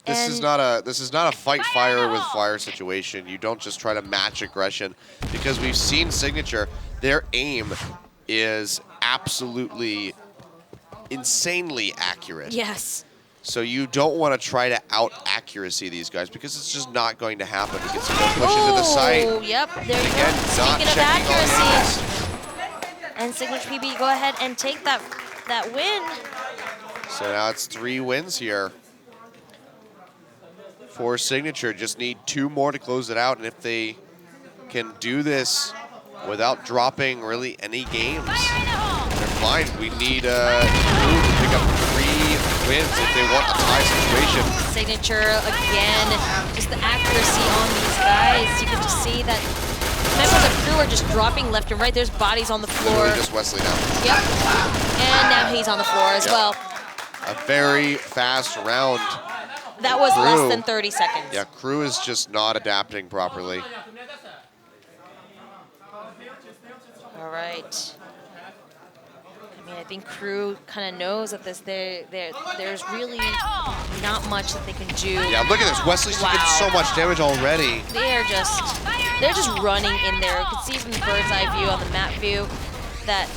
This is not a fight fire with fire situation. You don't just try to match aggression, because we've seen Signature, their aim is absolutely insanely accurate. Yes. So you don't want to try to out-accuracy these guys, because it's just not going to happen. You can see them push into the site. Oh, yep, there you Again, go. not Speaking of checking all accuracy. angles. And Signature PB, go ahead and take that win. So now it's 3 wins here for Signature. Just need 2 more to close it out, and if they can do this without dropping really any games, they're fine. We need Crew to pick up 3 wins if they want a tie situation. Signature again, just the accuracy on these guys. You can just see that members of Crew are just dropping left and right. There's bodies on the floor. Literally just Wesley now. Yep. And now he's on the floor as well. A very fast round. That was Crew. less than 30 seconds. Yeah, Crew is just not adapting properly. All right. I mean, I think Crew kind of knows that there's really not much that they can do. Yeah, look at this. Wesley's taking so much damage already. They're just running in there. You can see from the bird's eye view on the map view that,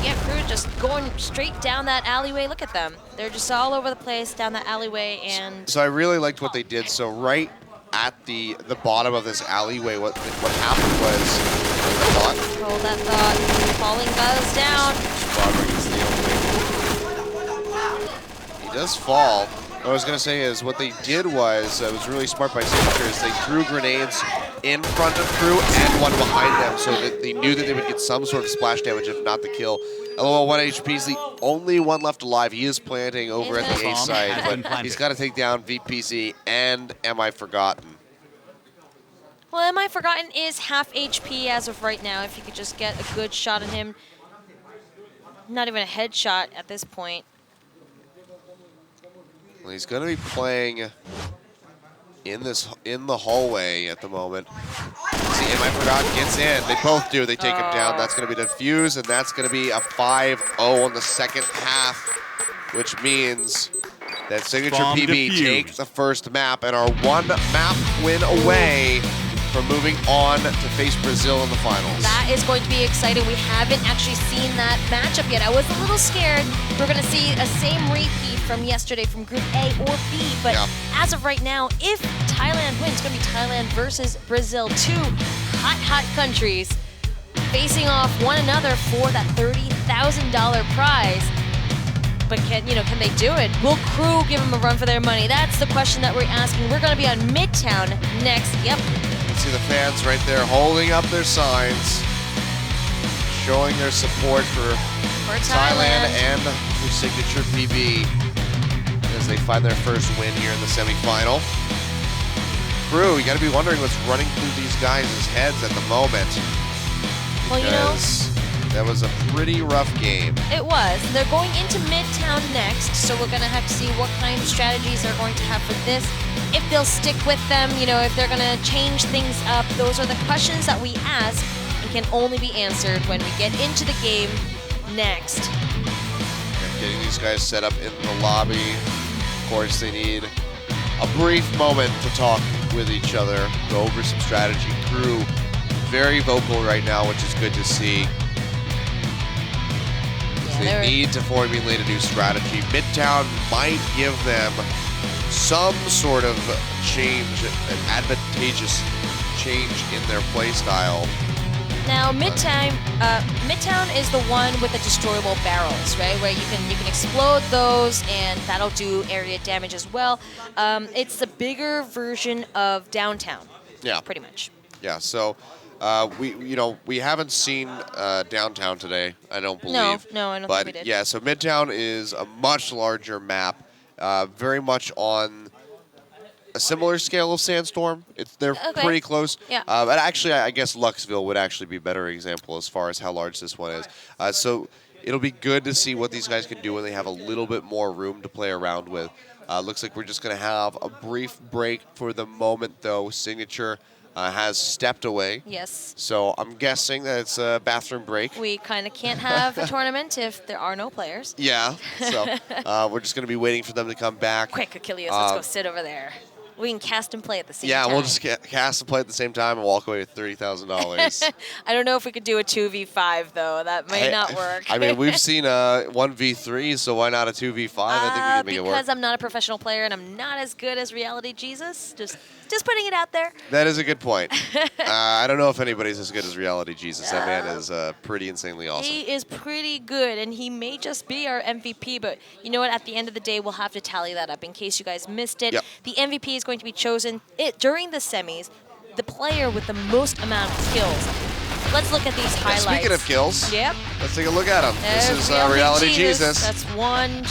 yeah, Crew just going straight down that alleyway. Look at them. They're just all over the place down that alleyway. And so I really liked what they did. So right at the bottom of this alleyway, what happened was, hold that thought. Falling goes down. He does fall. What I was going to say is what they did was, it was really smart by Signature, is they threw grenades in front of Crew and one behind them, so that they knew that they would get some sort of splash damage, if not the kill. LOL 1 HP is the only one left alive. He is planting over at the A side, but he's got to take down VPC and Am I Forgotten. Well, Am I Forgotten is half HP as of right now. If you could just get a good shot on him. Not even a headshot at this point. Well, he's going to be playing in the hallway at the moment. See, Am I Forgotten gets in. They both do. They take him down. That's going to be defused, and that's going to be a 5-0 in the second half, which means that Signature PB take the first map and are 1 map win away from moving on to face Brazil in the finals. That is going to be exciting. We haven't actually seen that matchup yet. I was a little scared we're going to see a same repeat from yesterday from Group A or B, but as of right now, if Thailand wins, it's going to be Thailand versus Brazil, 2 hot countries facing off one another for that $30,000 prize. But can they do it? Will Crew give them a run for their money? That's the question that we're asking. We're going to be on Midtown next. Yep. See the fans right there holding up their signs, showing their support for Thailand and for Signature PB as they find their first win here in the semifinal. Crew, you got to be wondering what's running through these guys' heads at the moment. Well, that was a pretty rough game. It was. They're going into Midtown next, so we're going to have to see what kind of strategies they're going to have for this. If they'll stick with them, if they're going to change things up. Those are the questions that we ask and can only be answered when we get into the game next. Getting these guys set up in the lobby. Of course, they need a brief moment to talk with each other, go over some strategy. Crew very vocal right now, which is good to see. They need to formulate a new strategy. Midtown might give them some sort of change, an advantageous change in their play style. Now, Midtown is the one with the destroyable barrels, right? Where you can explode those, and that'll do area damage as well. It's the bigger version of downtown. Yeah. Pretty much. Yeah. So we haven't seen downtown today. I don't believe. No, I don't but think we did. yeah, so Midtown is a much larger map, very much on a similar scale of Sandstorm. They're pretty close. Yeah. But actually, I guess Luxville would actually be a better example as far as how large this one is. So it'll be good to see what these guys can do when they have a little bit more room to play around with. Looks like we're just going to have a brief break for the moment, though. Signature has stepped away. Yes. So I'm guessing that it's a bathroom break. We kind of can't have a tournament if there are no players. Yeah. So we're just going to be waiting for them to come back. Quick, Achilles, let's go sit over there. We can cast and play at the same time. Yeah, we'll just cast and play at the same time and walk away with $30,000. I don't know if we could do a 2v5, though. That may not work. I mean, we've seen 1v3, so why not a 2v5? I think we can make it work. Because I'm not a professional player and I'm not as good as Reality Jesus. Just putting it out there. That is a good point. I don't know if anybody's as good as Reality Jesus. That man is pretty insanely awesome. He is pretty good, and he may just be our MVP, but you know what? At the end of the day, we'll have to tally that up in case you guys missed it. Yep. The MVP is going to be chosen during the semis, the player with the most amount of kills. Let's look at these highlights. Speaking of kills, yep. Let's take a look at them. This is Reality Jesus. That's 1, 2,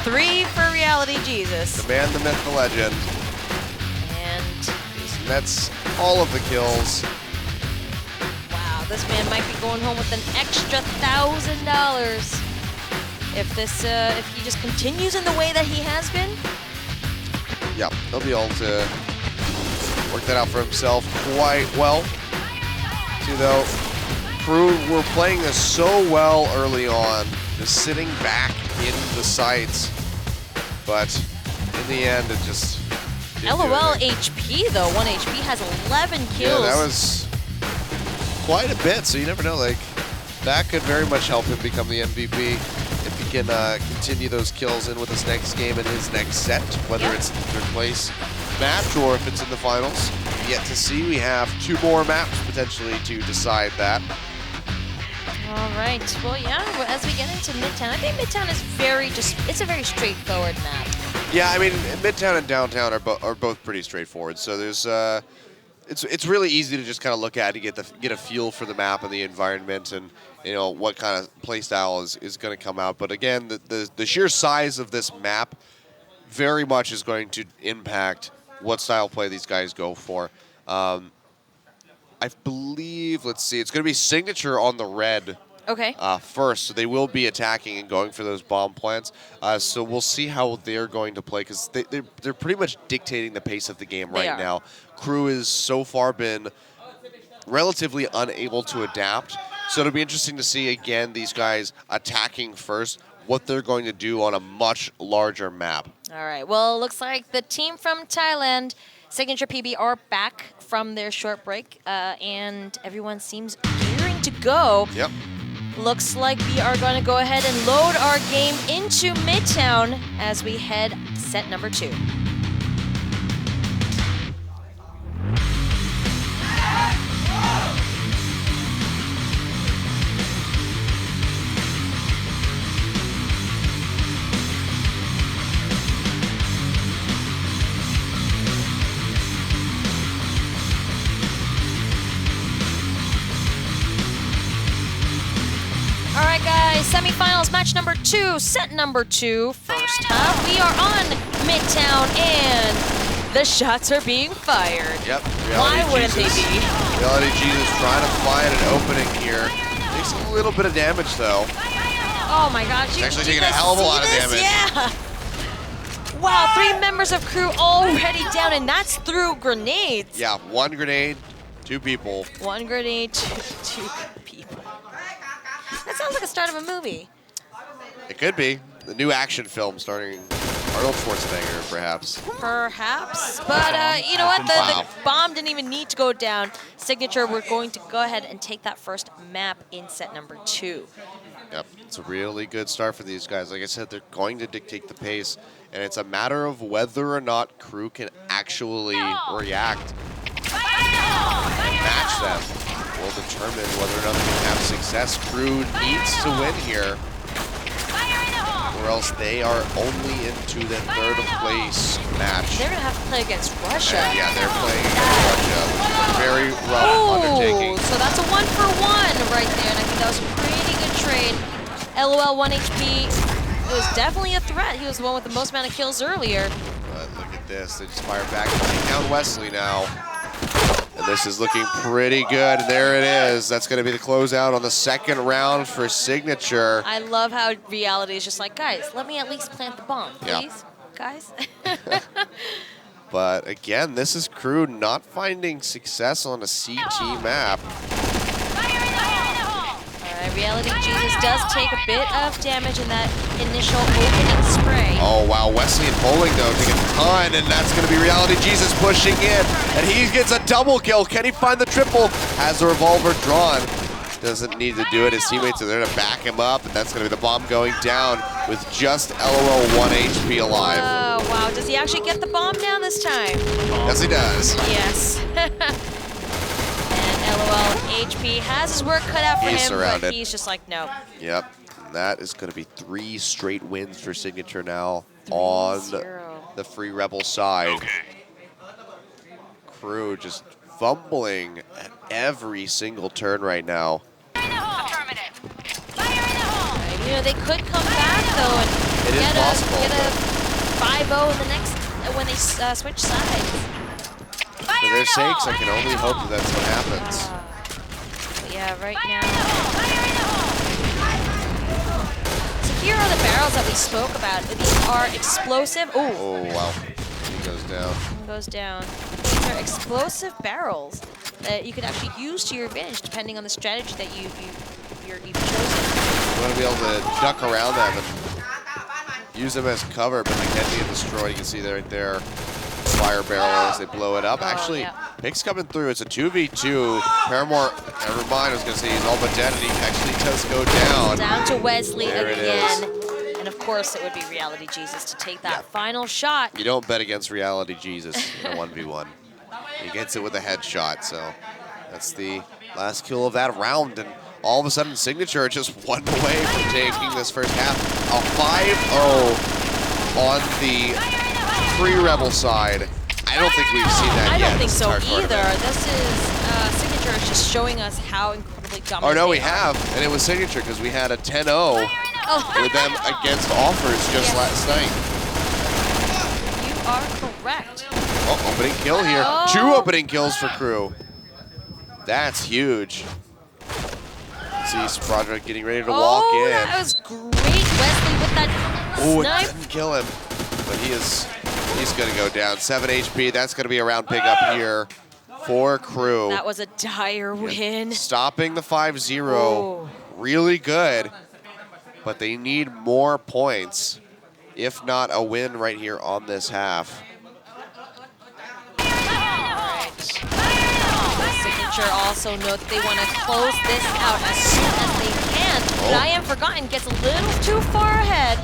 3 for Reality Jesus. The man, the myth, the legend. That's all of the kills. Wow, this man might be going home with an extra $1,000 if he just continues in the way that he has been. Yeah, he'll be able to work that out for himself quite well. See, though, Crew were playing this so well early on, just sitting back in the sights, but in the end, it just. LOL HP though, 1 HP has 11 kills. Yeah, that was quite a bit, so you never know, like, that could very much help him become the MVP if he can continue those kills in with his next game and his next set, whether it's the third place match or if it's in the finals. Yet to see, we have 2 more maps potentially to decide that. All right, well, yeah, as we get into Midtown, I think Midtown is it's a very straightforward map. Yeah, I mean, Midtown and Downtown are both pretty straightforward. So there's it's really easy to just kind of look at it, get a feel for the map and the environment, and what kind of play style is going to come out. But again, the sheer size of this map very much is going to impact what style play these guys go for. I believe, let's see, it's going to be Signature on the red. Okay. First, so they will be attacking and going for those bomb plants. So we'll see how they're going to play, because they're pretty much dictating the pace of the game right now. Crew has so far been relatively unable to adapt. So it'll be interesting to see, again, these guys attacking first, what they're going to do on a much larger map. All right. Well, it looks like the team from Thailand, Signature PB, are back from their short break, and everyone seems gearing to go. Yep. Looks like we are going to go ahead and load our game into Midtown as we head set number 2. All right, guys, semifinals, match number 2, set number 2. First half, we are on Midtown, and the shots are being fired. Yep. Why wouldn't they be? Reality Jesus trying to find an opening here. Takes a little bit of damage, though. Oh my gosh. He's actually taking a hell of a lot of damage. Yeah. Wow, 3 members of Crew already down, and that's through grenades. Yeah, 1 grenade, 2 people. 1 grenade, 2 people. That sounds like the start of a movie. It could be. The new action film starring Arnold Schwarzenegger, perhaps. Perhaps. But you know what? The bomb didn't even need to go down. Signature, we're going to go ahead and take that first map in set number 2. Yep, it's a really good start for these guys. Like I said, they're going to dictate the pace, and it's a matter of whether or not Crew can actually react and match them. will determine whether or not they can have success. Crew needs to win here, or else they are only into the third place match. They're gonna have to play against Russia. And yeah, they're playing against Russia. Very rough undertaking. So that's a 1-for-1 right there, and I think that was a pretty good trade. LOL 1 HP. It was definitely a threat. He was the one with the most amount of kills earlier. But look at this. They just fire back and take down Wesley now. And this is looking pretty good. There it is. That's going to be the closeout on the second round for Signature. I love how reality is just like, guys, let me at least plant the bomb, please, guys. But again, this is Crew not finding success on a CT map. Reality Jesus does take a bit of damage in that initial opening spray. Oh, wow. Wesley and Bowling, though, take a ton, and that's going to be Reality Jesus pushing in. And he gets a double kill. Can he find the triple? Has the revolver drawn. Doesn't need to do it. His teammates are there to back him up, and that's going to be the bomb going down with just LOL 1 HP alive. Oh, wow. Does he actually get the bomb down this time? Yes, he does. Yes. LOL HP has his work cut out for him, surrounded. but he's just like, no. Yep. That is going to be 3 straight wins for Signature now on the Free Rebel side. Crew just fumbling at every single turn right now. You know, they could come back, though, and get a 5-0 in the next, when they switch sides. For their sakes, I can only hope that that's what happens. Yeah, right now. So here are the barrels that we spoke about. These are explosive. Oh, wow. He goes down. He goes down. These are explosive barrels that you could actually use to your advantage depending on the strategy that you've chosen. You want to be able to duck around them and use them as cover, but they can be destroyed. You can see right there. Fire barrel as they blow it up. Actually, Pick's coming through. It's a 2v2. Paramore, never mind, I was going to say he's all but dead, and he actually does go down. Down to Wesley there again. And of course, it would be Reality Jesus to take that final shot. You don't bet against Reality Jesus in a 1v1. He gets it with a headshot, so that's the last kill of that round. And all of a sudden, Signature just 1 away from taking this first half. A 5-0 on the Free Rebel side. I don't think we've seen that yet. I don't think so either. This is Signature is just showing us how incredibly dominant. Oh no, we have, and it was Signature because we had a 10-0 with them against Offers just last night. You are correct. Oh, opening kill here. 2 opening kills for Crew. That's huge. See Project getting ready to walk in. That was great, Wesley, with that snipe. It didn't kill him, but he's going to go down. 7 HP. That's going to be a round pickup here for Crew. That was a dire win. Stopping the 5-0. Really good, but they need more points, if not a win right here on this half. Signature also know that they want to close this out as soon as they can. But I Am Forgotten gets a little too far ahead.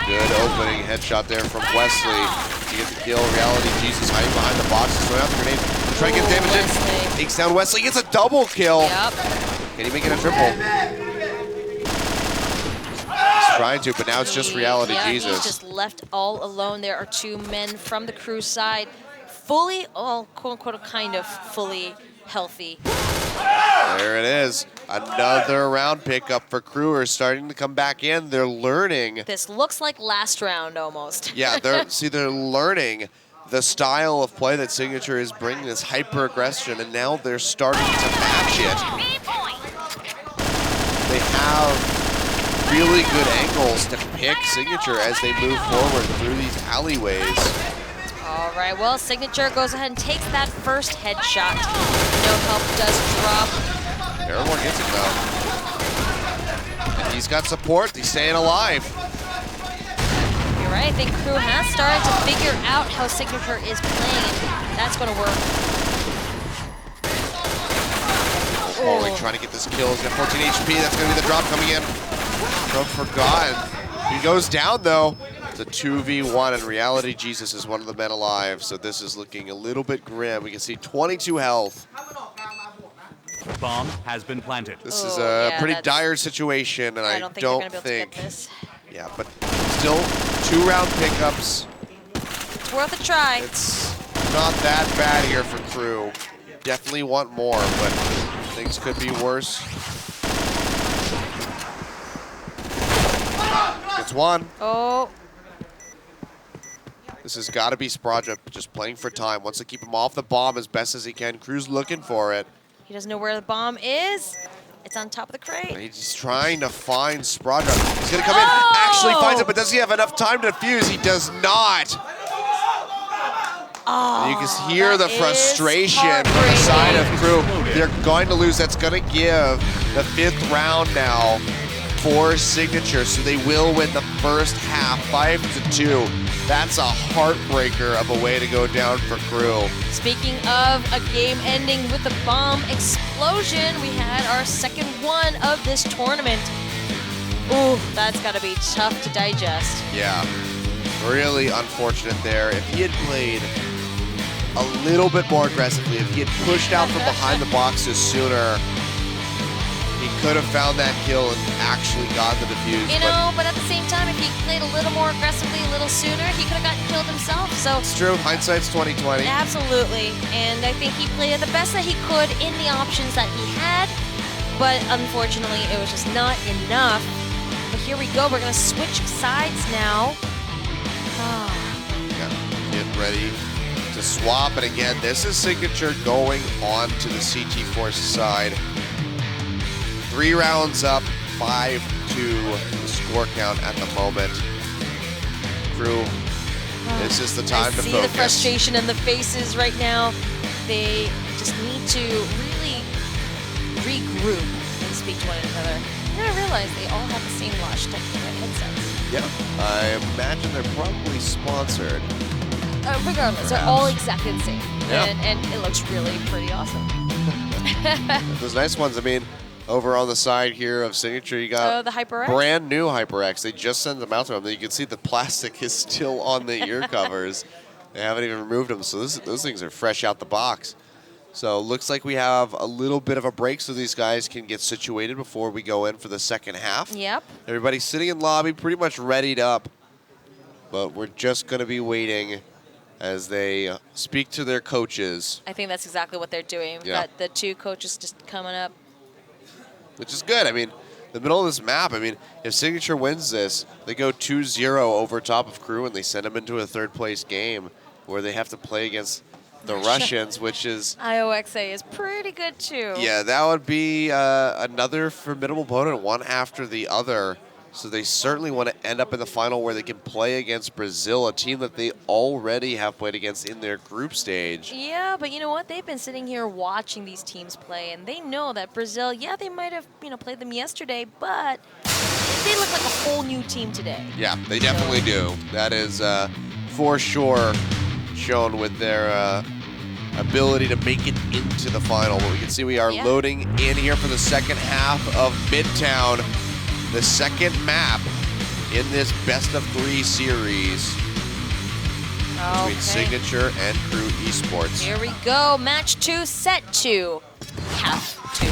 Good opening headshot there from Wesley to get the kill. Reality Jesus hiding behind the boxes, throwing out the grenade to try to get damage in. Takes down Wesley, gets a double kill. Yep. Can he make it a triple? He's trying to, but now it's just Reality Jesus. He's just left all alone. There are 2 men from the Crew side, fully, quote unquote, kind of fully healthy. There it is. Another round pickup for Crew are starting to come back in. They're learning. This looks like last round almost. Yeah, they're learning the style of play that Signature is bringing, this hyper aggression, and now they're starting to match it. They have really good angles to pick Signature as they move forward through these alleyways. All right, well, Signature goes ahead and takes that first headshot. No help does drop. Paramore gets it though. And he's got support, he's staying alive. You're right, I think Crew has started to figure out how Signature is playing. That's gonna work. Bowling trying to get this kill, he's got 14 HP, that's gonna be the drop coming in from Forgotten. He goes down though. It's a 2v1, and Reality Jesus is one of the men alive, so this is looking a little bit grim. We can see 22 health. Bomb has been planted. This is a yeah, pretty dire situation, and I don't think don't they're gonna be able to get this. Yeah, but still 2-round pickups. It's worth a try. It's not that bad here for Crew. Definitely want more, but things could be worse. It's one. Oh. This has got to be Spraja just playing for time. Wants to keep him off the bomb as best as he can. Crew's looking for it. He doesn't know where the bomb is. It's on top of the crate. He's trying to find Spraja. He's going to come in. Actually finds it, but does he have enough time to defuse? He does not. Oh, and you can hear the frustration on the side of Crew. They're going to lose. That's going to give the 5th round now for Signature, so they will win the first half 5-2. That's a heartbreaker of a way to go down for Crew. Speaking of a game ending with a bomb explosion, we had our second one of this tournament. Ooh, that's got to be tough to digest. Yeah, really unfortunate there. If he had played a little bit more aggressively, if he had pushed out from behind the boxes sooner, he could have found that kill and actually got the defuse. You know, but at the same time, if he played a little more aggressively a little sooner, he could have gotten killed himself. So it's true. Hindsight's 20/20. Absolutely. And I think he played the best that he could in the options that he had. But unfortunately, it was just not enough. But here we go. We're going to switch sides now. Yeah, get ready to swap. And again, this is Signature going on to the CT Force side. 3 rounds up, 5-2 the score count at the moment. Crew, this is the time to focus. I see the frustration in the faces right now. They just need to really regroup and speak to one another. And I realize they all have the same Logitech headsets. Yeah, I imagine they're probably sponsored. Regardless, they're all exactly the same. Yeah. And it looks really pretty awesome. Those nice ones, I mean, over on the side here of Signature, you got the HyperX? brand new HyperX. They just sent them out to them. You can see the plastic is still on the ear covers. They haven't even removed them, so those things are fresh out the box. So looks like we have a little bit of a break so these guys can get situated before we go in for the second half. Yep. Everybody's sitting in lobby, pretty much readied up. But we're just going to be waiting as they speak to their coaches. I think that's exactly what they're doing. We've Yeah. got the 2 coaches just coming up. Which is good. I mean, the middle of this map, I mean, if Signature wins this, they go 2-0 over top of Crew and they send them into a 3rd place game where they have to play against the Russians, which is... IOXA is pretty good too. Yeah, that would be another formidable opponent, one after the other. So they certainly want to end up in the final where they can play against Brazil, a team that they already have played against in their group stage. Yeah, but you know what? They've been sitting here watching these teams play, and they know that Brazil, yeah, they might have, played them yesterday, but they look like a whole new team today. Yeah, they definitely do. That is for sure shown with their ability to make it into the final. But we can see we are loading in here for the second half of Midtown. The second map in this best-of-3 series between Signature and Crew Esports. Here we go, match 2, set 2, half 2.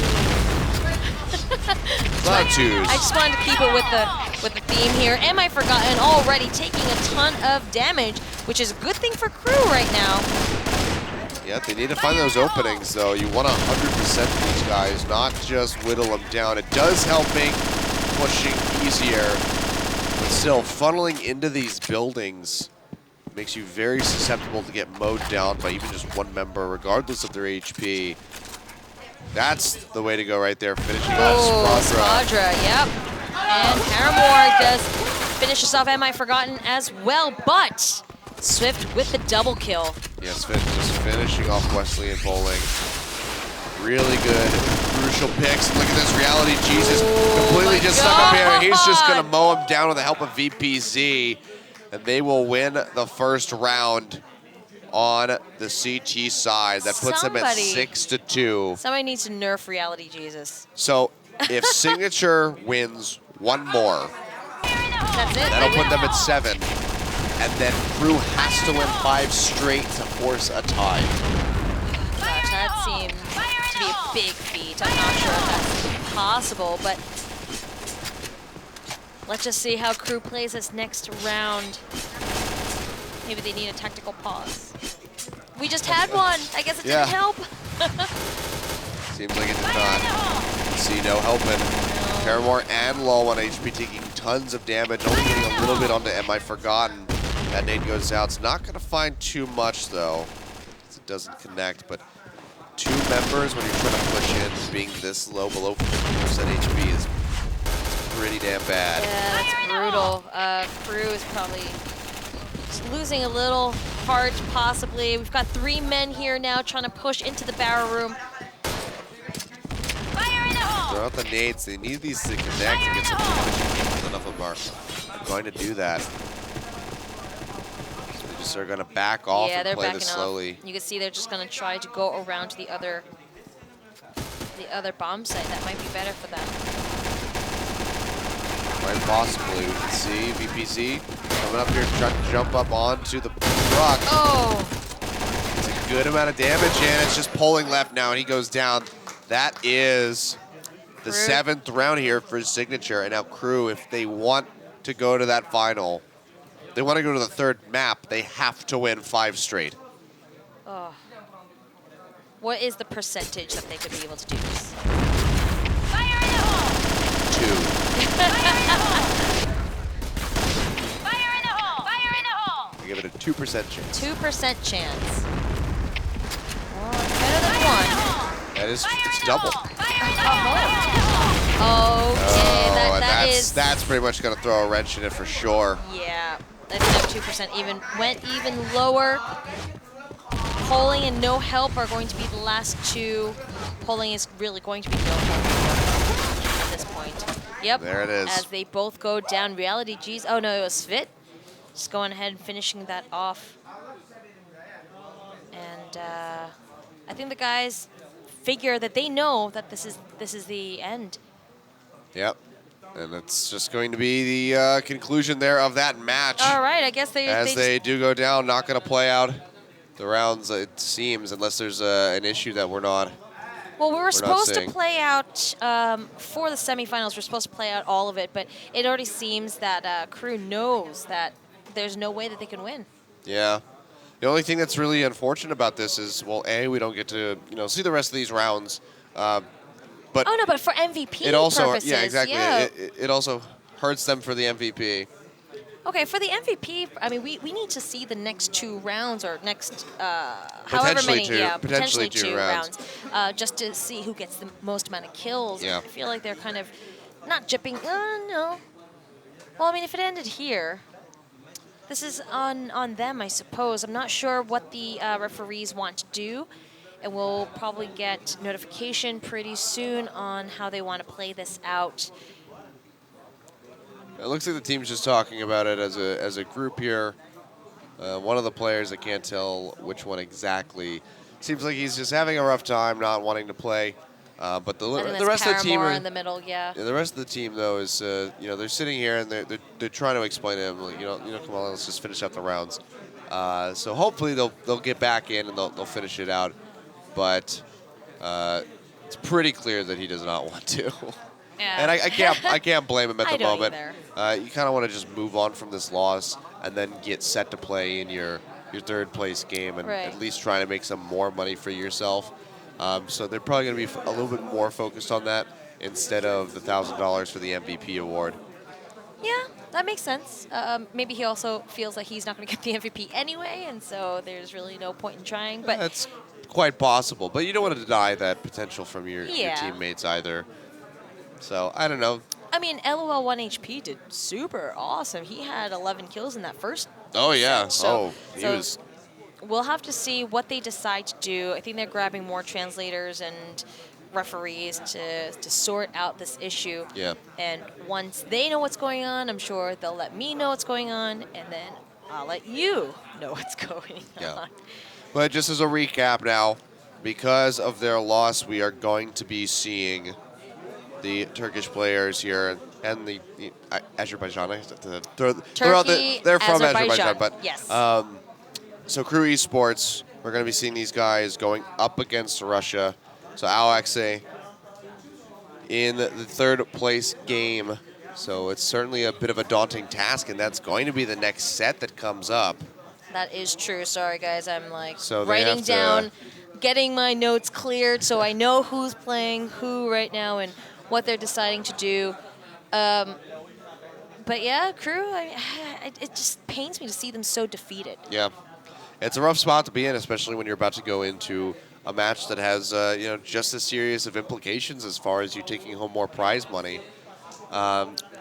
Lot of twos. I just wanted to keep it with the theme here. Am I Forgotten already taking a ton of damage, which is a good thing for Crew right now. Yeah, they need to find those openings, though. You want to 100% these guys, not just whittle them down. It does help make pushing easier, but still funneling into these buildings makes you very susceptible to get mowed down by even just one member, regardless of their HP. That's the way to go right there, finishing off Spadra, yep. And Paramore does finish us off Am I Forgotten as well, but Swift with the double kill. Yeah, Swift just finishing off Wesley and Bowling. Really good, crucial picks. Look at this, Reality Jesus completely just stuck up here. He's just gonna mow him down with the help of VPZ, and they will win the first round on the CT side. That puts them at 6-2. Somebody needs to nerf Reality Jesus. So if Signature wins one more, that's it. that'll put them at 7. and then Crew has to win 5 straight to force a tie. Gosh, that seemed to be a big feat. I'm not sure if that's possible, but let's just see how Crew plays this next round. Maybe they need a tactical pause. We just had one. I guess it didn't help. Seems like it did not. See no helping. Paramore and low on HP taking tons of damage, only getting a little bit onto Am I Forgotten. That nade goes out. It's not going to find too much, though. It doesn't connect, but 2 members when you're trying to push in, being this low, below 50% HP is pretty damn bad. Yeah, that's brutal. Crew is probably just losing a little heart, possibly. We've got 3 men here now trying to push into the barrel room. Throw out the nades. They need these to connect and get some damage. Enough of them are going to do that. So they just are going to back off and play this slowly. You can see they're just going to try to go around to the other bomb site. That might be better for them. Quite possibly. We can see VPZ coming up here trying to jump up onto the truck. Oh! It's a good amount of damage, and it's just pulling left now, and he goes down. That is the 7th round here for Signature, and now Crew, if they want to go to that final, they want to go to the 3rd map, they have to win 5 straight. Oh. What is the percentage that they could be able to do this? 2. I give it a 2% chance. 2% chance. Well, it's better than 1. That is, it's double. Okay, that's pretty much going to throw a wrench in it for sure. Yeah, I think that 2% went even lower. Polling and no help are going to be the last 2. Polling is really going to be no help at this point. Yep. There it is. As they both go down. Reality G's. Oh no, it was Svit. Just going ahead and finishing that off. And I think the guys figure that they know that this is the end. Yep. And it's just going to be the conclusion there of that match. All right, I guess they do go down, not going to play out the rounds, it seems, unless there's an issue that we're not. Well, we were supposed to play out for the semifinals. We're supposed to play out all of it, but it already seems that Crew knows that there's no way that they can win. Yeah. The only thing that's really unfortunate about this is, well, A, we don't get to see the rest of these rounds. But oh no, but for MVP it also, purposes, yeah, exactly. Yeah. It also hurts them for the MVP. Okay, for the MVP, I mean, we need to see the next 2 rounds or next however many, potentially two rounds, just to see who gets the most amount of kills. Yeah. I feel like they're kind of not jipping. No. Well, I mean, if it ended here. This is on them, I suppose. I'm not sure what the referees want to do, and we'll probably get notification pretty soon on how they want to play this out. It looks like the team's just talking about it as a group here. One of the players, I can't tell which one exactly, seems like he's just having a rough time, not wanting to play. But the rest of the team are in the middle, yeah. The rest of the team, though, is they're sitting here and they're trying to explain to him, like, come on, let's just finish out the rounds. So hopefully they'll get back in and they'll finish it out. But it's pretty clear that he does not want to. Yeah. And I can't blame him at the moment. Either. You kind of want to just move on from this loss and then get set to play in your 3rd place game and at least try to make some more money for yourself. So they're probably going to be a little bit more focused on that instead of the $1,000 for the MVP award. Yeah, that makes sense. Maybe he also feels like he's not going to get the MVP anyway, and so there's really no point in trying. But that's quite possible. But you don't want to deny that potential from your teammates either. So I don't know. I mean, LOL 1HP did super awesome. He had 11 kills in that first. Oh yeah. So, he was. We'll have to see what they decide to do. I think they're grabbing more translators and referees to sort out this issue. Yeah. And once they know what's going on, I'm sure they'll let me know what's going on, and then I'll let you know what's going on. But just as a recap now, because of their loss, we are going to be seeing the Turkish players here and the Azerbaijan. Turkey, They're from Azerbaijan, Azerbaijan, but yes. So Crew Esports, we're going to be seeing these guys going up against Russia. So Alexe in the third place game. So it's certainly a bit of a daunting task, and that's going to be the next set that comes up. That is true. Sorry, guys. I'm like So they writing have to- down, getting my notes cleared so I know who's playing who right now and what they're deciding to do. But yeah, Crew, it just pains me to see them so defeated. Yeah. It's a rough spot to be in, especially when you're about to go into a match that has just a series of implications as far as you taking home more prize money.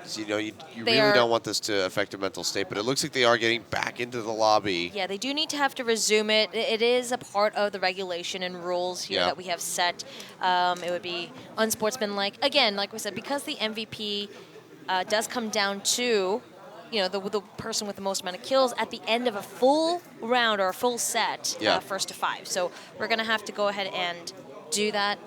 So, you really don't want this to affect your mental state, but it looks like they are getting back into the lobby. Yeah, they do need to have to resume it. It is a part of the regulation and rules here that we have set. It would be unsportsmanlike. Again, like we said, because the MVP does come down to the person with the most amount of kills at the end of a full round or a full set, first to 5. So we're going to have to go ahead and do that,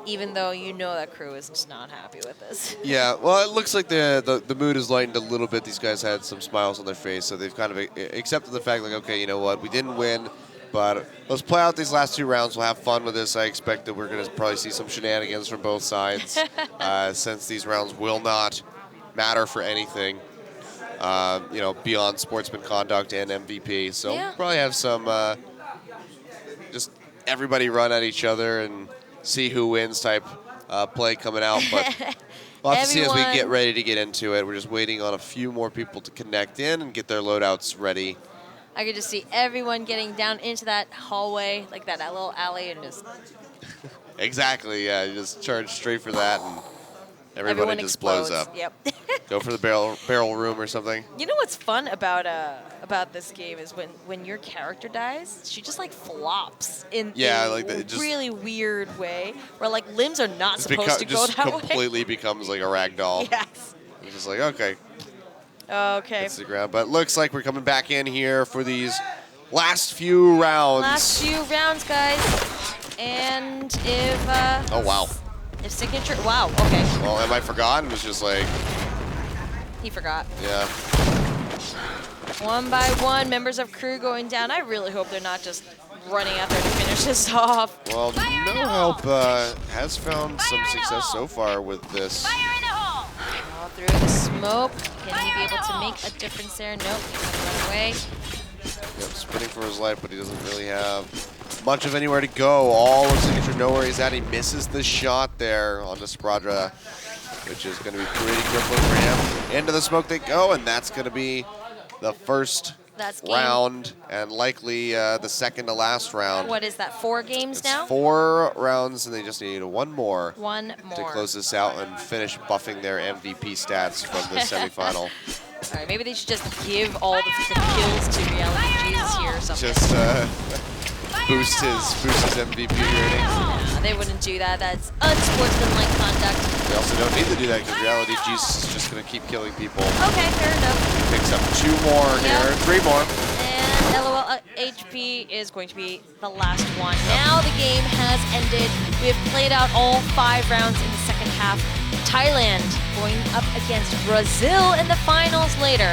even though that Crew is just not happy with this. Yeah, well, it looks like the mood has lightened a little bit. These guys had some smiles on their face, so they've kind of accepted the fact, like, okay, you know what, we didn't win, but let's play out these last 2 rounds. We'll have fun with this. I expect that we're going to probably see some shenanigans from both sides, since these rounds will not matter for anything. Beyond sportsman conduct and MVP. So we'll probably have some just everybody run at each other and see who wins type play coming out. But we'll have to see as we get ready to get into it. We're just waiting on a few more people to connect in and get their loadouts ready. I could just see everyone getting down into that hallway, like that little alley, and just... Exactly, yeah. You just charge straight for that, and everybody just explodes. blows up. Yep. Go for the barrel room or something. You know what's fun about this game is when your character dies, she just like flops in a really weird way, where like limbs are not supposed to go that way. Just completely becomes like a rag doll. Yes. It's just like, okay. Okay. That's the ground. But looks like we're coming back in here for these last few rounds. Last few rounds, guys. And if oh wow. If Signature, wow, okay. Well, am I forgotten? It was just like... He forgot. Yeah. One by one, members of Crew going down. I really hope they're not just running out there to finish this off. Well, No Help has found some success so far with this. All through the smoke. Can he be able to make a difference there? Nope, he's going to run away. Yep, spinning for his life, but he doesn't really have much of anywhere to go. All of Signature know where he's at. He misses the shot there on the Spradra, which is going to be pretty crippling for him. Into the smoke they go, and that's going to be the first round and likely the second to last round. What is that, 4 games it's now? 4 rounds, and they just need one more to close this out and finish buffing their MVP stats from the semifinal. All right, maybe they should just give all the kills to Reality Jesus here or something. Just boost his MVP rating. No, they wouldn't do that. That's unsportsmanlike conduct. They also don't need to do that because Reality Jesus is just going to keep killing people. Okay, fair enough. He picks up 2 more here, 3 more. And LOL HP is going to be the last one. Now the game has ended. We have played out all 5 rounds in the second half. Thailand going up against Brazil in the finals later.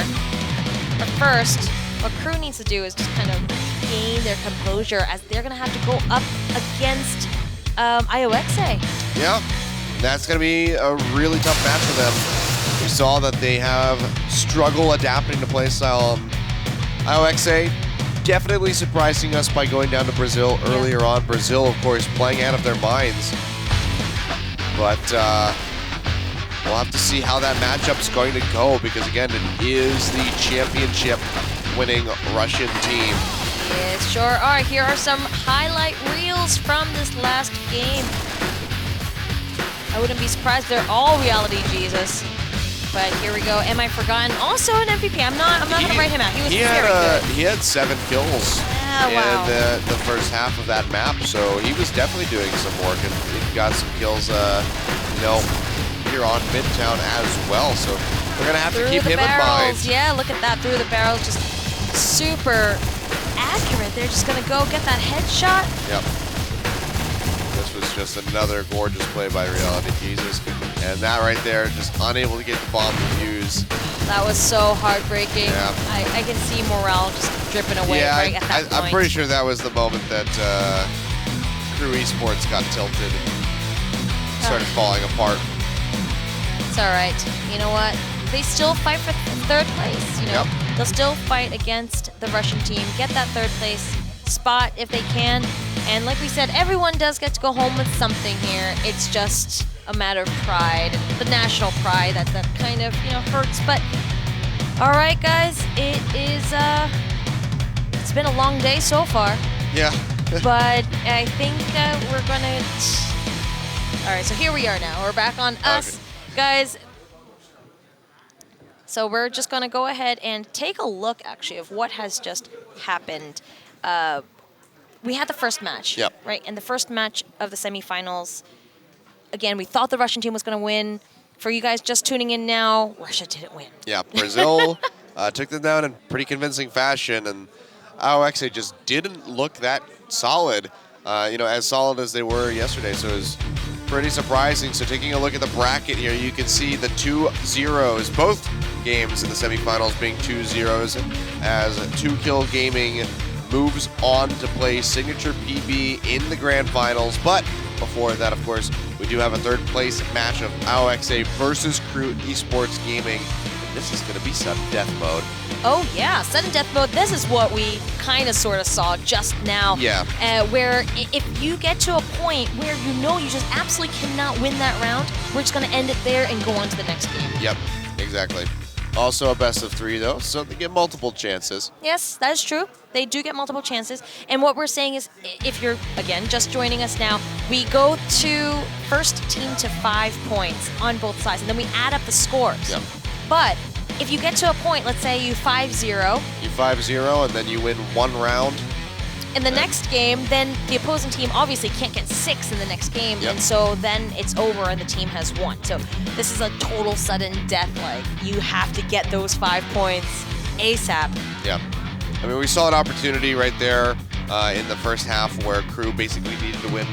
But first, what Crew needs to do is just kind of gain their composure as they're going to have to go up against Ioxe. Yeah, that's going to be a really tough match for them. We saw that they have struggle adapting to playstyle. Ioxe definitely surprising us by going down to Brazil earlier on. Brazil, of course, playing out of their minds. But we'll have to see how that matchup is going to go because, again, it is the championship-winning Russian team. Yes, sure are. Here are some highlight reels from this last game. I wouldn't be surprised they're all Reality Jesus. But here we go. Am I Forgotten? Also an MVP. I'm not going to write him out. He was very good. He had 7 kills in the first half of that map, so he was definitely doing some work, and he got some kills, here on Midtown as well. So we're going to have to keep him in mind. Yeah, look at that. Through the barrels, just super accurate. They're just going to go get that headshot. Yep. This was just another gorgeous play by Reality Jesus. And that right there, just unable to get the bomb defused. That was so heartbreaking. Yeah. I can see morale just dripping away right at that point. I'm pretty sure that was the moment that Crew Esports got tilted and started falling apart. It's all right. You know what? They still fight for third place. You know, they'll still fight against the Russian team, get that third place spot if they can. And like we said, everyone does get to go home with something here. It's just a matter of pride, the national pride that kind of hurts. But all right, guys, it's been a long day so far. Yeah. But I think we're gonna. All right, so here we are now. We're back on us, guys. So we're just gonna go ahead and take a look, actually, of what has just happened. We had the first match, right? And the first match of the semifinals. Again, we thought the Russian team was going to win. For you guys just tuning in now, Russia didn't win. Yeah, Brazil took them down in pretty convincing fashion, and AOXA just didn't look that solid, as solid as they were yesterday. So it was pretty surprising. So taking a look at the bracket here, you can see the 2-0s, both games in the semifinals being 2-0s, as 2Kill Gaming moves on to play Signature PB in the grand finals. But before that, of course, we do have a third place match of AOXA versus Crew Esports Gaming. And this is going to be sudden death mode. Oh yeah, sudden death mode. This is what we kind of sort of saw just now. Yeah. Where if you get to a point where you just absolutely cannot win that round, we're just going to end it there and go on to the next game. Yep, exactly. Also a best of 3 though, so they get multiple chances. Yes, that is true. They do get multiple chances. And what we're saying is, if you're, again, just joining us now, we go to first team to 5 points on both sides, and then we add up the scores. Yep. But if you get to a point, let's say you 5-0. You 5-0, and then you win 1 round. In the next game, then the opposing team obviously can't get 6 in the next game, and so then it's over and the team has won. So this is a total sudden death. Like, you have to get those 5 points ASAP. Yeah. I mean, we saw an opportunity right there in the first half where Crew basically needed to win,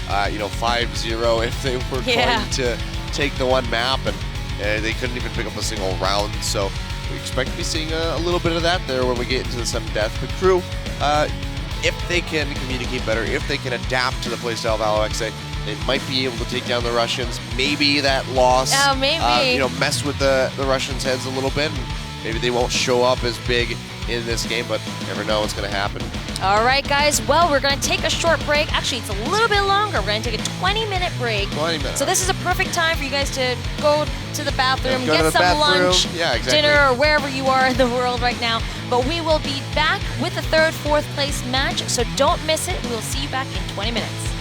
5-0 if they were going to take the one map, and they couldn't even pick up a single round. So we expect to be seeing a little bit of that there when we get into the sudden death. But Crew, if they can communicate better, if they can adapt to the playstyle of AOXA, they might be able to take down the Russians. Maybe that loss, mess with the Russians' heads a little bit. And maybe they won't show up as big in this game, but you never know what's going to happen. All right, guys. Well, we're going to take a short break. Actually, it's a little bit longer. We're going to take a 20-minute break. 20 minutes. So this is a perfect time for you guys to go to the bathroom, get some lunch, exactly. dinner, or wherever you are in the world right now. But we will be back with the third, fourth place match, so don't miss it. We'll see you back in 20 minutes.